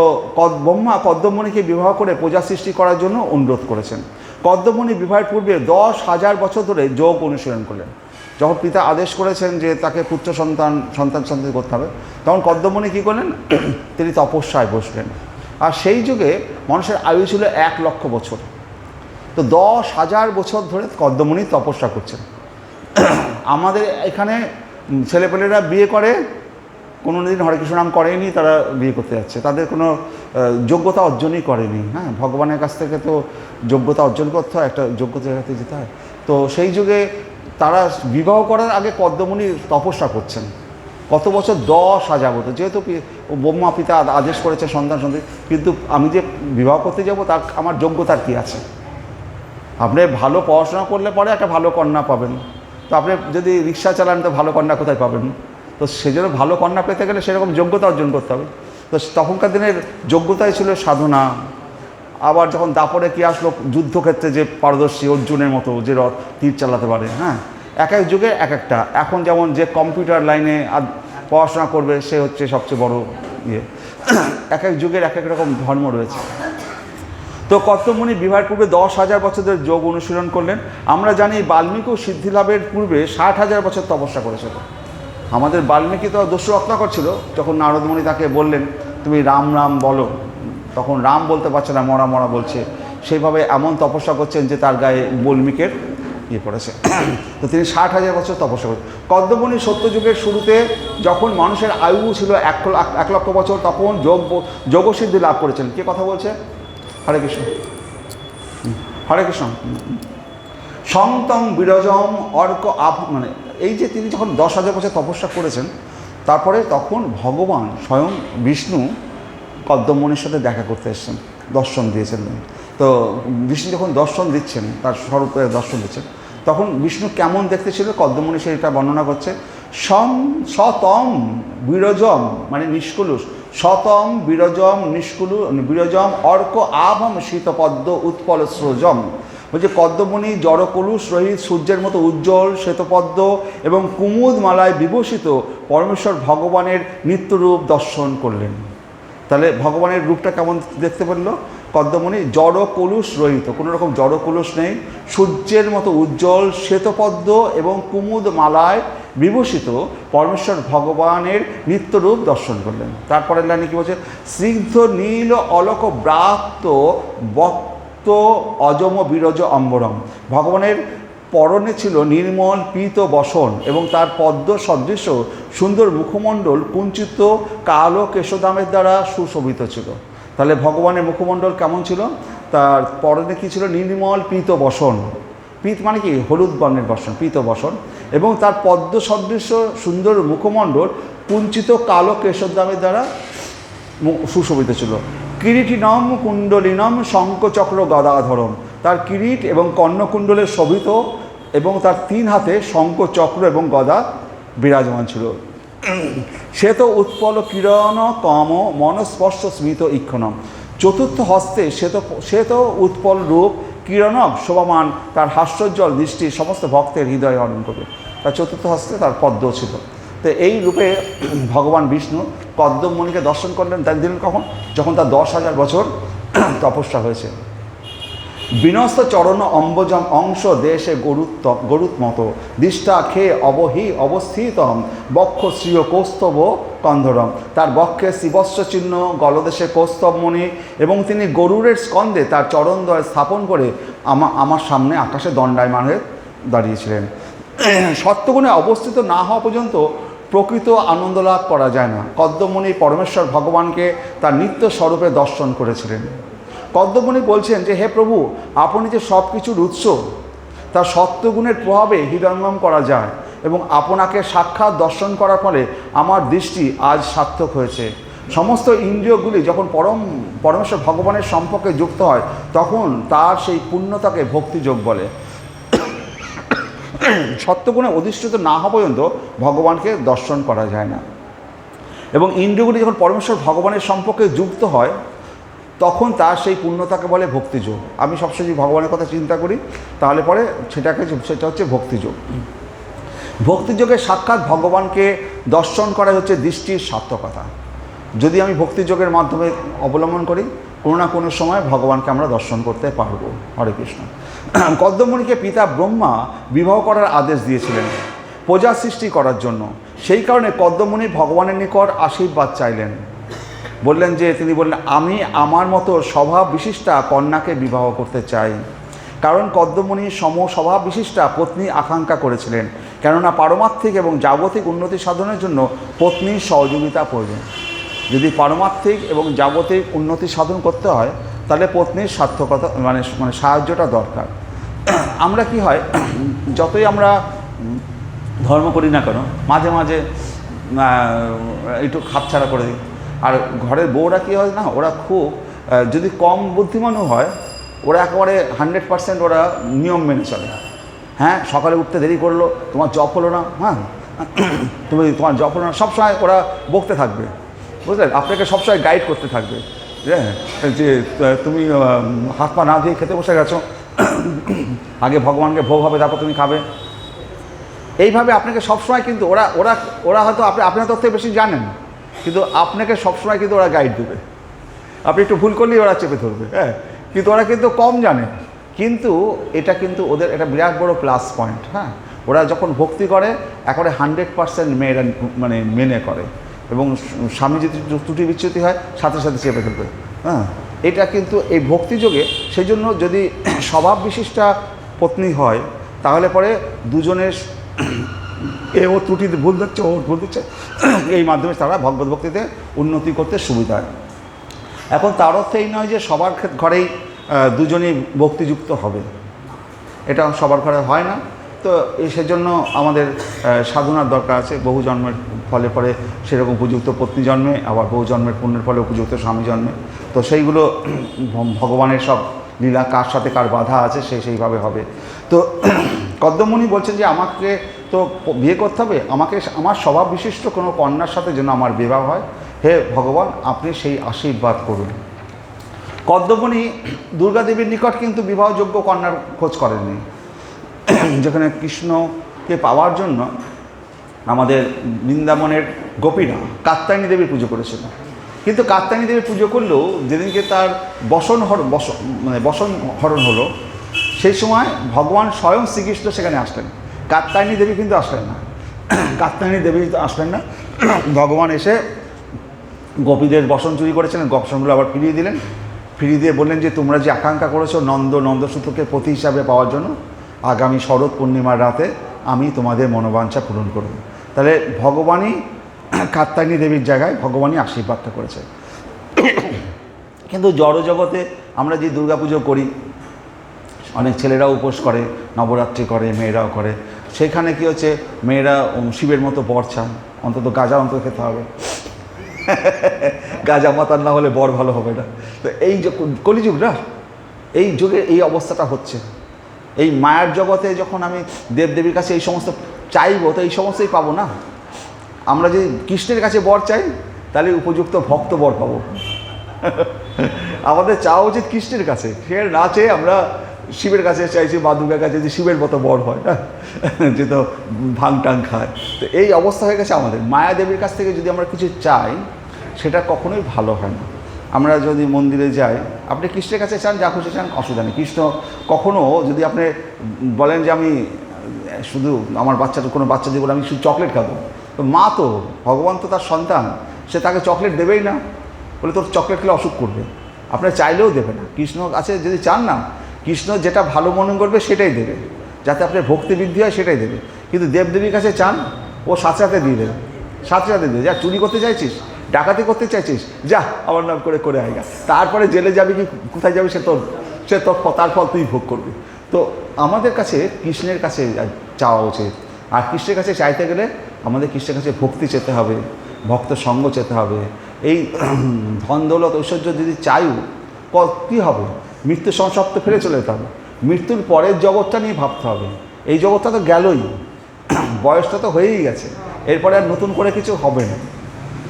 [SPEAKER 1] ব্রহ্মা কদ্দম মুনিকে বিবাহ করে প্রজা সৃষ্টি করার জন্য অনুরোধ করেছেন। কদ্দম মুনি বিবাহের পূর্বে 10,000 বছর ধরে যোগ অনুশীলন করলেন। যখন পিতা আদেশ করেছেন যে তাকে পুত্র সন্তান করতে হবে, তখন কদ্দম মুনি কী করলেন? তিনি তপস্যায় বসলেন। আর সেই যুগে মানুষের আয়ু ছিল 1 লক্ষ বছর। তো 10,000 বছর ধরে কদ্মমণি তপস্যা করছেন। আমাদের এখানে ছেলেপেলেরা বিয়ে করে, কোনো দিন হরে কৃষ্ণ নাম করেনি, তারা বিয়ে করতে যাচ্ছে, তাদের কোনো যোগ্যতা অর্জনই করেনি। হ্যাঁ, ভগবানের কাছ থেকে তো যোগ্যতা অর্জন করতে হয়, একটা যোগ্যতা জায়গাতে যেতে হয়। তো সেই যুগে তারা বিবাহ করার আগে কদ্মমণি তপস্যা করছেন কত বছর, 10,000 বছর। যেহেতু ব্রহ্মা পিতা আদেশ করেছে সন্তান সন্ততি, কিন্তু আমি যে বিবাহ করতে যাব তার আমার যোগ্যতার কী আছে? আপনি ভালো পড়াশোনা করলে পরে একটা ভালো কন্যা পাবেন, তো আপনি যদি রিক্সা চালান তো ভালো কন্যা কোথায় পাবেন? তো সেজন্য ভালো কন্যা পেতে গেলে সেরকম যোগ্যতা অর্জন করতে হবে। তো তখনকার দিনের যোগ্যতাই ছিল সাধনা। আবার যখন দাপরে কি আসলো, যুদ্ধক্ষেত্রে যে পারদর্শী, অর্জুনের মতো যে তীর চালাতে পারে। হ্যাঁ, এক এক যুগে এক একটা। এখন যেমন যে কম্পিউটার লাইনে পড়াশোনা করবে সে হচ্ছে সবচেয়ে বড় ইয়ে। এক এক যুগের এক এক রকম ধর্ম রয়েছে। তো কদ্মমণি বিবাহের পূর্বে 10,000 বছর ধরে যোগ অনুশীলন করলেন। আমরা জানি বাল্মীকিও সিদ্ধিলাভের পূর্বে 60,000 বছর তপস্যা করেছিল। আমাদের বাল্মীকি তো দস্যু রত্নাকর ছিল, যখন নারদমণি তাকে বললেন তুমি রাম রাম বলো, তখন রাম বলতে পারছে না, মরা মরা বলছে। সেইভাবে এমন তপস্যা করছেন যে তার গায়ে বাল্মীকের ইয়ে পড়েছে। তো তিনি 60,000 বছর তপস্যা করেন। কদ্মমণি সত্যযুগের শুরুতে যখন মানুষের আয়ু ছিল 1 লক্ষ বছর, তখন যোগসিদ্ধি লাভ করেছেন। কে কথা বলছে? হরে কৃষ্ণ, হরে কৃষ্ণ। সন্তং বিরজম অর্ক মানে এই যে তিনি যখন 10,000 বছর তপস্যা করেছেন, তারপরে তখন ভগবান স্বয়ং বিষ্ণু কদ্মমণির সাথে দেখা করতে এসেছেন, দর্শন দিয়েছেন। তো বিষ্ণু যখন দর্শন দিচ্ছেন, তার স্বরূপে দর্শন দিচ্ছেন, তখন বিষ্ণু কেমন দেখতে ছিল কদ্মমণি সেটা বর্ণনা করছে। সতম বিরজম মানে নিষ্কুলুষ, শতম বিরজম বিরজম অর্ক আভম শীতপদ্ম উৎপল স্রোজম। বলছে কদ্মমণি জড়কলুষ রহিত সূর্যের মতো উজ্জ্বল শ্বেতপদ্ম এবং কুমুদ মালায় বিভূষিত পরমেশ্বর ভগবানের নিত্যরূপ দর্শন করলেন। তাহলে ভগবানের রূপটা কেমন দেখতে পেল? কদ্মমণি জড়কলুষ রহিত, কোনো রকম জড়কলুষ নেই, সূর্যের মতো উজ্জ্বল শ্বেতপদ্ম এবং কুমুদ মালায় বিভূষিত পরমেশ্বর ভগবানের নিত্যরূপ দর্শন করলেন। তারপরের লাইনে কী বলছে? স্নিগ্ধ নীল অলক ব্রাত্য বক্ত অজম বিরজ অম্বরম। ভগবানের পরনে ছিল নির্মল পীত বসন এবং তার পদ্ম সদৃশ সুন্দর মুখমণ্ডল কুঞ্চিত কালো কেশদামের দ্বারা সুশোভিত ছিল। তাহলে ভগবানের মুখমণ্ডল কেমন ছিল? তার পরনে কী ছিল? নির্মল পীত বসন। পীত মানে কি? হলুদ বর্ণের বসন, পীত বসন। এবং তার পদ্ম সদৃশ সুন্দর মুখমণ্ডল কুঞ্চিত কালো কেশদামের দ্বারা সুশোভিত ছিল। কিরীটিনম কুণ্ডলিনম শঙ্খচক্র গদাধরম। তার কিরীট এবং কর্ণকুণ্ডলে শোভিত এবং তার 3 হাতে শঙ্খ চক্র এবং গদা বিরাজমান ছিল। সে তো উৎপল কিরণ কম মনস্পর্শ স্মিত ইক্ষণম। চতুর্থ হস্তে সে তো উৎপল রূপ কিরণক শোভামান, তার হাস্যোজ্জ্বল দৃষ্টি সমস্ত ভক্তের হৃদয় হরণ করবে। তার চতুর্থ হস্তে তার পদ্ম ছিল। তো এই রূপে ভগবান বিষ্ণু কদ্মমণিকে দর্শন করলেন। তার দিন কখন? যখন তার 10,000 বছর তপস্যা হয়েছে। বিনস্ত চরণ অম্বজম অংশ দেশে গরুত মতো দৃষ্টা খেয়ে অবহি অবস্থিতম বক্ষ শ্রীয় কৌস্তব কন্ধরম। তার বক্ষে শ্রীবৎস চিহ্ন, গলদেশে কৌস্তবমণি এবং তিনি গরুরের স্কন্ধে তার চরণদ্বয় স্থাপন করে আমার সামনে আকাশে দণ্ডায়মান হয়ে দাঁড়িয়েছিলেন। সত্যগুণে অবস্থিত না হওয়া পর্যন্ত প্রকৃত আনন্দ লাভ করা যায় না। কদ্মমণি পরমেশ্বর ভগবানকে তার নিত্য স্বরূপে দর্শন করেছিলেন। কদ্মমণি বলছেন যে হে প্রভু, আপনি যে সব কিছুর উৎস, তার সত্যগুণের প্রভাবে হৃদয়ঙ্গম করা যায় এবং আপনাকে সাক্ষাৎ দর্শন করার ফলে আমার দৃষ্টি আজ সার্থক হয়েছে। সমস্ত ইন্দ্রিয়গুলি যখন পরমেশ্বর ভগবানের সম্পর্কে যুক্ত হয় তখন তার সেই পূর্ণতাকে ভক্তিযোগ বলে। সত্যগুণে অধিষ্ঠিত না হওয়া পর্যন্ত ভগবানকে দর্শন করা যায় না। এবং ইন্দ্রিয়গুলি যখন পরমেশ্বর ভগবানের সম্পর্কে যুক্ত হয় তখন তার সেই পূর্ণতাকে বলে ভক্তিযোগ। আমি সবসময় যদি ভগবানের কথা চিন্তা করি তাহলে পরে সেটা হচ্ছে ভক্তিযোগ। ভক্তিযোগের সাক্ষাৎ ভগবানকে দর্শন করা হচ্ছে দৃষ্টির সার্থকতা। যদি আমি ভক্তিযোগের মাধ্যমে অবলম্বন করি, কোনো না কোনো সময় ভগবানকে আমরা দর্শন করতে পারব। হরে কৃষ্ণ। কদ্মমণিকে পিতা ব্রহ্মা বিবাহ করার আদেশ দিয়েছিলেন প্রজা সৃষ্টি করার জন্য। সেই কারণে কদ্মমণি ভগবানের নিকট আশীর্বাদ চাইলেন। তিনি বললেন আমি আমার মতো স্বভাব বিশিষ্টা কন্যাকে বিবাহ করতে চাই, কারণ কদ্মমণি সমস্বভাব বিশিষ্টা পত্নী আকাঙ্ক্ষা করেছিলেন, কেননা পারমার্থিক এবং জাগতিক উন্নতি সাধনের জন্য পত্নীর সহযোগিতা প্রয়োজন। যদি পারমার্থিক এবং জাগতিক উন্নতি সাধন করতে হয় তাহলে পত্নীর সার্থকতা মানে সাহায্যটা দরকার। আমরা কি হয়, যতই আমরা ধর্ম করি না কেন মাঝে মাঝে একটু খাপছাড়া করে দিই। আর ঘরের বউরা কী হয় না, ওরা খুব যদি কম বুদ্ধিমানও হয় ওরা একেবারে 100% ওরা নিয়ম মেনে চলে। হ্যাঁ, সকালে উঠতে দেরি করলো, তোমার জব হলো না, হ্যাঁ তোমার জব হলো না, সবসময় ওরা বকতে থাকবে, বুঝলেন, আপনাকে সবসময় গাইড করতে থাকবে, হ্যাঁ, যে তুমি হাত পা না দিয়ে খেতে বসে গেছো, আগে ভগবানকে ভোগ হবে তারপর তুমি খাবে। এইভাবে আপনাকে সবসময় কিন্তু ওরা ওরা ওরা হয়তো আপনার তথ্যে বেশি জানেন, কিন্তু আপনাকে সবসময় কিন্তু ওরা গাইড দেবে। আপনি একটু ভুল করলেই ওরা চেপে ধরবে, হ্যাঁ, কিন্তু ওরা কিন্তু কম জানে। কিন্তু এটা কিন্তু ওদের একটা বিরাট বড় প্লাস পয়েন্ট। হ্যাঁ, ওরা যখন ভক্তি করে একেবারে 100% মেয়েরা মানে মেনে করে, এবং স্বামী যদি ত্রুটি বিচ্যুতি হয় সাথে সাথে চেপে ধরবে। হ্যাঁ, এটা কিন্তু এই ভক্তিযোগে, সেই জন্য যদি স্বভাব বিশিষ্টা পত্নী হয় তাহলে পরে দুজনের ও ত্রুটি ভুল দিচ্ছে, ও ভুল দিচ্ছে, এই মাধ্যমে তারা ভগবত ভক্তিতে উন্নতি করতে সুবিধা হয়। এখন তার অর্থ এই নয় যে সবার ঘরেই দুজনেই ভক্তিযুক্ত হবে, এটা সবার ঘরে হয় না। তো সেজন্য আমাদের সাধনার দরকার আছে। বহু জন্মের ফলে পরে সেরকম উপযুক্ত পত্নী জন্মে, আবার বহু জন্মের পুণ্যের ফলে উপযুক্ত স্বামী জন্মে। তো সেইগুলো ভগবানের সব লীলা, কার সাথে কার বাধা আছে সেইভাবে হবে। তো কদ্মমণি বলছেন যে আমাকে তো বিয়ে করতে হবে, আমাকে আমার স্বভাব বিশিষ্ট কোনো কন্যার সাথে যেন আমার বিবাহ হয়, হে ভগবান আপনি সেই আশীর্বাদ করুন। কদ্মমণি দুর্গা দেবীর নিকট কিন্তু বিবাহযোগ্য কন্যার খোঁজ করেননি। যেখানে কৃষ্ণকে পাওয়ার জন্য আমাদের বৃন্দাবনের গোপীরা কাত্যায়নী দেবীর পুজো করেছিল, কিন্তু কাত্যায়নী দেবীর পুজো করলেও যেদিনকে তার বসন হরণ হলো সেই সময় ভগবান স্বয়ং শ্রীকৃষ্ণ সেখানে আসলেন, কাত্যায়নী দেবী কিন্তু আসলেন না। কাত্যায়নী দেবী আসলেন না, ভগবান এসে গোপীদের বসন চুরি করেছিলেন, বসনগুলো আবার ফিরিয়ে দিলেন, ফিরিয়ে দিয়ে বললেন যে তোমরা যে আকাঙ্ক্ষা করেছো নন্দসূত্রকে পতি হিসাবে পাওয়ার জন্য, আগামী শরৎ পূর্ণিমার রাতে আমি তোমাদের মনোবাঞ্ছা পূরণ করব। তাহলে ভগবানই কাত্যায়নী দেবীর জায়গায় ভগবানই আশীর্বাদটা করেছে। কিন্তু জড়জগতে আমরা যে দুর্গাপুজো করি, অনেক ছেলেরাও উপোস করে, নবরাত্রি করে, মেয়েরাও করে, সেখানে কি হচ্ছে, মেয়েরা শিবের মতো বর চান, অন্তত গাঁজা অন্তত খেতে হবে, গাঁজা মাতার না হলে বর ভালো হবে না। তো এই যে কলিযুগ না, এই যুগে এই অবস্থাটা হচ্ছে। এই মায়ার জগতে যখন আমি দেবদেবীর কাছে এই সমস্ত চাইবো, তো এই সমস্তই পাবো না। আমরা যদি কৃষ্ণের কাছে বর চাই তাহলে উপযুক্ত ভক্ত বর পাবো। আমাদের চাওয়া উচিত কৃষ্ণের কাছে, সে না চেয়ে আমরা শিবের কাছে চাইছি, মা দুর্গার কাছে যে শিবের মতো বর হয়, যে তো ভাং টাং খায়। তো এই অবস্থা হয়ে গেছে আমাদের। মায়া দেবীর কাছ থেকে যদি আমরা কিছু চাই সেটা কখনোই ভালো হয় না। আমরা যদি মন্দিরে যাই, আপনি কৃষ্ণের কাছে চান, যা খুশি চান, অসুবিধা নেই। কৃষ্ণ কখনও যদি আপনি বলেন যে আমি শুধু আমার কোনো বাচ্চা দিয়ে বলে আমি শুধু চকলেট খাবো, তো মা তো ভগবান তো তার সন্তান, সে তাকে চকলেট দেবেই না, বলে তোর চকলেট খেলে অসুখ করবে, আপনার চাইলেও দেবে না। কৃষ্ণ কাছে যদি চান না, কৃষ্ণ যেটা ভালো মনে করবে সেটাই দেবে, যাতে আপনার ভক্তি বৃদ্ধি হয় সেটাই দেবে। কিন্তু দেবদেবীর কাছে চান, ও সাথে সাথে দিয়ে দেবে, সাথে সাথে দিয়ে, যা চুরি করতে চাইছিস, ডাকাতি করতে চাইছিস, যা আমার নাম করে আয়গা, তারপরে জেলে যাবি কি কোথায় যাবি সে তোর তার ফল তুই ভোগ করবি। তো আমাদের কাছে কৃষ্ণের কাছে চাওয়া উচিত। আর কৃষ্ণের কাছে চাইতে গেলে আমাদের কৃষ্ণের কাছে ভক্তি চেতে হবে, ভক্ত সঙ্গ চেতে হবে। এই ধন দৌলত ঐশ্বর্য যদি চাইও কী হবে, মৃত্যু সংসপ্ত ফিরে চলে যেতে হবে। মৃত্যুর পরের জগৎটা নিয়ে ভাবতে হবে। এই জগৎটা তো গেলই, বয়সটা তো হয়েই গেছে, এরপরে আর নতুন করে কিছু হবে না।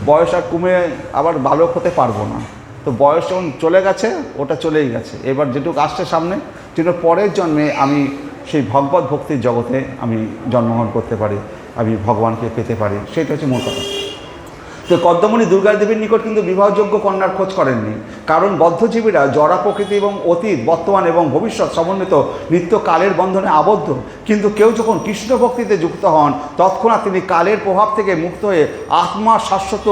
[SPEAKER 1] বয়স আর কমে আবার বালক হতে পারবো না। তো বয়স যখন চলে গেছে ওটা চলেই গেছে, এবার যেটুকু আসছে সামনে, যেন পরের জন্মে আমি সেই ভগবত ভক্তির জগতে আমি জন্মগ্রহণ করতে পারি, আমি ভগবানকে পেতে পারি, সেটা হচ্ছে মূল কথা। তো কদ্মমণি দুর্গা দেবীর নিকট কিন্তু বিবাহযোগ্য কন্যার খোঁজ করেননি, কারণ বদ্ধজীবীরা জড়া প্রকৃতি এবং অতীত, বর্তমান এবং ভবিষ্যৎ সমন্বিত নিত্য কালের বন্ধনে আবদ্ধ। কিন্তু কেউ যখন কৃষ্ণ ভক্তিতে যুক্ত হন, তৎক্ষণাৎ তিনি কালের প্রভাব থেকে মুক্ত হয়ে আত্মার শাশ্বত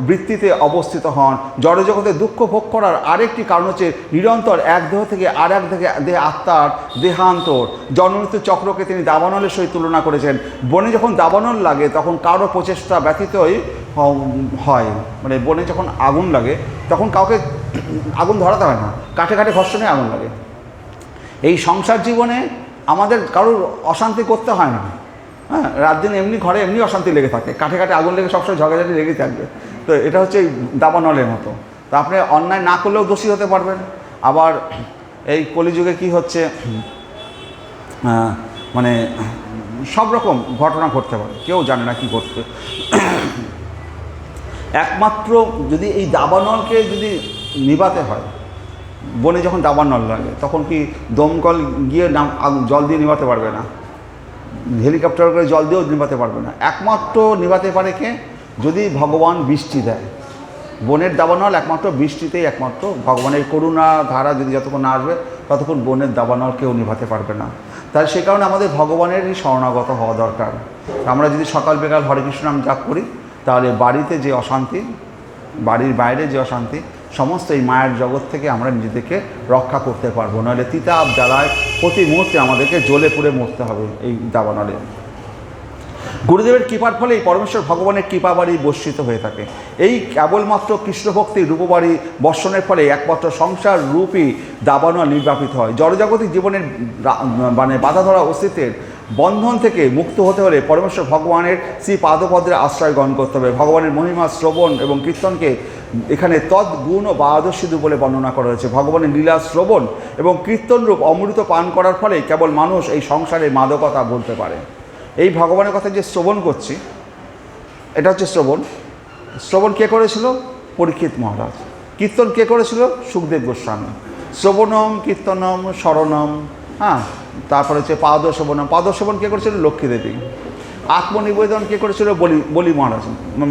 [SPEAKER 1] বৃত্তিতে অবস্থিত হন। জড়জগতে দুঃখ ভোগ করার আরেকটি কারণ হচ্ছে নিরন্তর এক দেহ থেকে আর এক দেহে আত্মার দেহান্তর। জন্মমৃত্যু চক্রকে তিনি দাবানলের সহিত তুলনা করেছেন। বনে যখন দাবানল লাগে তখন কারো প্রচেষ্টা ব্যতীতই হয়, মানে বনে যখন আগুন লাগে তখন কাউকে আগুন ধরাতে হয় না, কাঠে কাঠে ঘর্ষণে আগুন লাগে। এই সংসার জীবনে আমাদের কারোর অশান্তি করতে হয় না, হ্যাঁ, রাত দিন এমনি ঘরে এমনি অশান্তি লেগে থাকে, কাঠে কাঠে আগুন লেগে সবসময় ঝগড়াঝাটি লেগেই থাকবে। তো এটা হচ্ছে এই দাবানলের মতো। তো আপনি অন্যায় না করলেও দোষী হতে পারবেন। আবার এই কলিযুগে কি হচ্ছে, মানে সব রকম ঘটনা ঘটতে পারে, কেউ জানে না কী করতে। একমাত্র যদি এই দাবানলকে যদি নিভাতে হয়, বনে যখন দাবানল লাগে তখন কি দমকল গিয়ে জল দিয়ে নিভাতে পারবে না, হেলিকপ্টার করে জল দিয়েও নিভাতে পারবে না। একমাত্র নিভাতে পারে কে? যদি ভগবান বৃষ্টি দেয়। বনের দাবানল একমাত্র বৃষ্টিতেই, একমাত্র ভগবানের করুণা ধারা যদি যতক্ষণ না আসবে ততক্ষণ বনের দাবানল কেউ নিভাতে পারবে না। তাই সে কারণে আমাদের ভগবানেরই শরণাগত হওয়া দরকার। আমরা যদি সকাল বিকাল হরে কৃষ্ণ নাম জাপ করি, তাহলে বাড়িতে যে অশান্তি, বাড়ির বাইরে যে অশান্তি, সমস্ত এই মায়ের জগৎ থেকে আমরা নিজেদেরকে রক্ষা করতে পারবো। নাহলে তিতাব জ্বালায় প্রতি মুহূর্তে আমাদেরকে জ্বলে পুড়ে মরতে হবে এই দাবানলে। গুরুদেবের কৃপার ফলে এই পরমেশ্বর ভগবানের কৃপাবাড়ি বর্ষিত হয়ে থাকে। এই কেবলমাত্র কৃষ্ণভক্তির রূপবাড়ি বর্ষণের ফলে একমাত্র সংসার রূপী দাবানল নির্বাপিত হয়। জড়জাগতিক জীবনের মানে বাধা ধরা অস্তিত্বের বন্ধন থেকে মুক্ত হতে হলে পরমেশ্বর ভগবানের শ্রী পাদপদ্রের আশ্রয় গ্রহণ করতে হবে। ভগবানের মহিমা শ্রবণ এবং কীর্তনকে এখানে তদ্গুণ ও বাদশিদু বলে বর্ণনা করা হয়েছে। ভগবানের লীলা শ্রবণ এবং কীর্তনরূপ অমৃত পান করার ফলে কেবল মানুষ এই সংসারের মাদকতা বলতে পারে। এই ভগবানের কথা যে শ্রবণ করছি, এটা হচ্ছে শ্রবণ। শ্রবণ কে করেছিল? পরীক্ষিত মহারাজ। কীর্তন কে করেছিল? সুখদেব গোস্বামী। শ্রবণম কীর্তনম শরণম, হ্যাঁ, তারপরে হচ্ছে পাদশ্রবণম। পাদশ্রবণ কে করেছিল? লক্ষ্মী দেবী। আত্মনিবেদন কে করেছিল? বলি মহারাজ,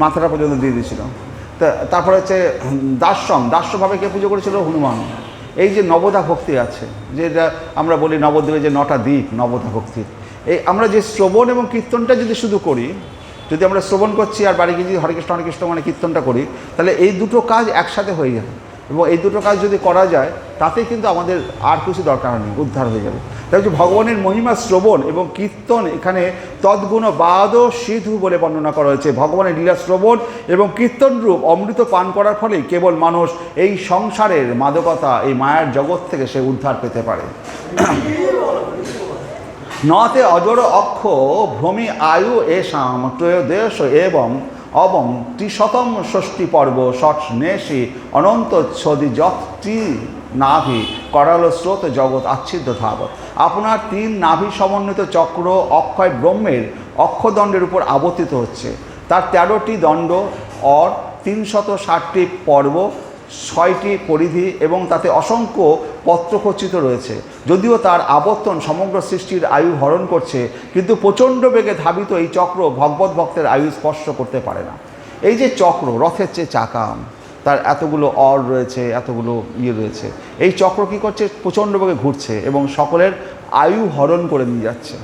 [SPEAKER 1] মাথাটা পর্যন্ত দিয়ে দিয়েছিল। তারপরে হচ্ছে দাস্যভাবে কে পুজো করেছিল? হনুমান। এই যে নবদা ভক্তি আছে, যেটা আমরা বলি নবদ্বীপে যে 9টা দ্বীপ নবদা ভক্তির, এই আমরা যে শ্রবণ এবং কীর্তনটা যদি শুধু করি, যদি আমরা শ্রবণ করছি আর বাড়ি গিয়ে যদি হরে কৃষ্ণ মানে কীর্তনটা করি, তাহলে এই দুটো কাজ একসাথে হয়ে যাবে। এবং এই দুটো কাজ যদি করা যায়, তাতে কিন্তু আমাদের আর কিছু দরকার নেই, উদ্ধার হয়ে যাবে। তাই হচ্ছে ভগবানের মহিমা শ্রবণ এবং কীর্তন এখানে তদ্গুণ বাদ সিধু বলে বর্ণনা করা হয়েছে। ভগবানের লীলা শ্রবণ এবং কীর্তন রূপ অমৃত পান করার ফলেই কেবল মানুষ এই সংসারের মাদকতা, এই মায়ার জগৎ থেকে সে উদ্ধার পেতে পারে। নতে অজর অক্ষ ভ্রমি আয়ু এষাম ত্রয়োদশ এবং অবম ত্রিশতম ষষ্ঠী পর্ব ষষ্ণেশী অনন্ত ছদি যত্রি নাভি করাল স্রোত জগৎ আচ্ছিদ্য ধাবত। আপনার 3 নাভি সমন্বিত চক্র অক্ষয় ব্রহ্মের অক্ষদণ্ডের উপর আবর্তিত হচ্ছে। তার 13টি দণ্ড অর 360টি পর্ব, 6টি পরিধি এবং তাতে অসংখ্য পত্রখচিত রয়েছে। যদিও তার আবর্তন সমগ্র সৃষ্টির আয়ু হরণ করছে, কিন্তু প্রচণ্ড বেগে ধাবিত এই চক্র ভগবত ভক্তের আয়ু স্পর্শ করতে পারে না। এই যে চক্র, রথের চেয়ে চাকা, তার এতগুলো অর রয়েছে, এতগুলো রয়েছে, এই চক্র কী করছে? প্রচণ্ড বেগে ঘুরছে এবং সকলের আয়ু হরণ করে নিয়ে যাচ্ছে।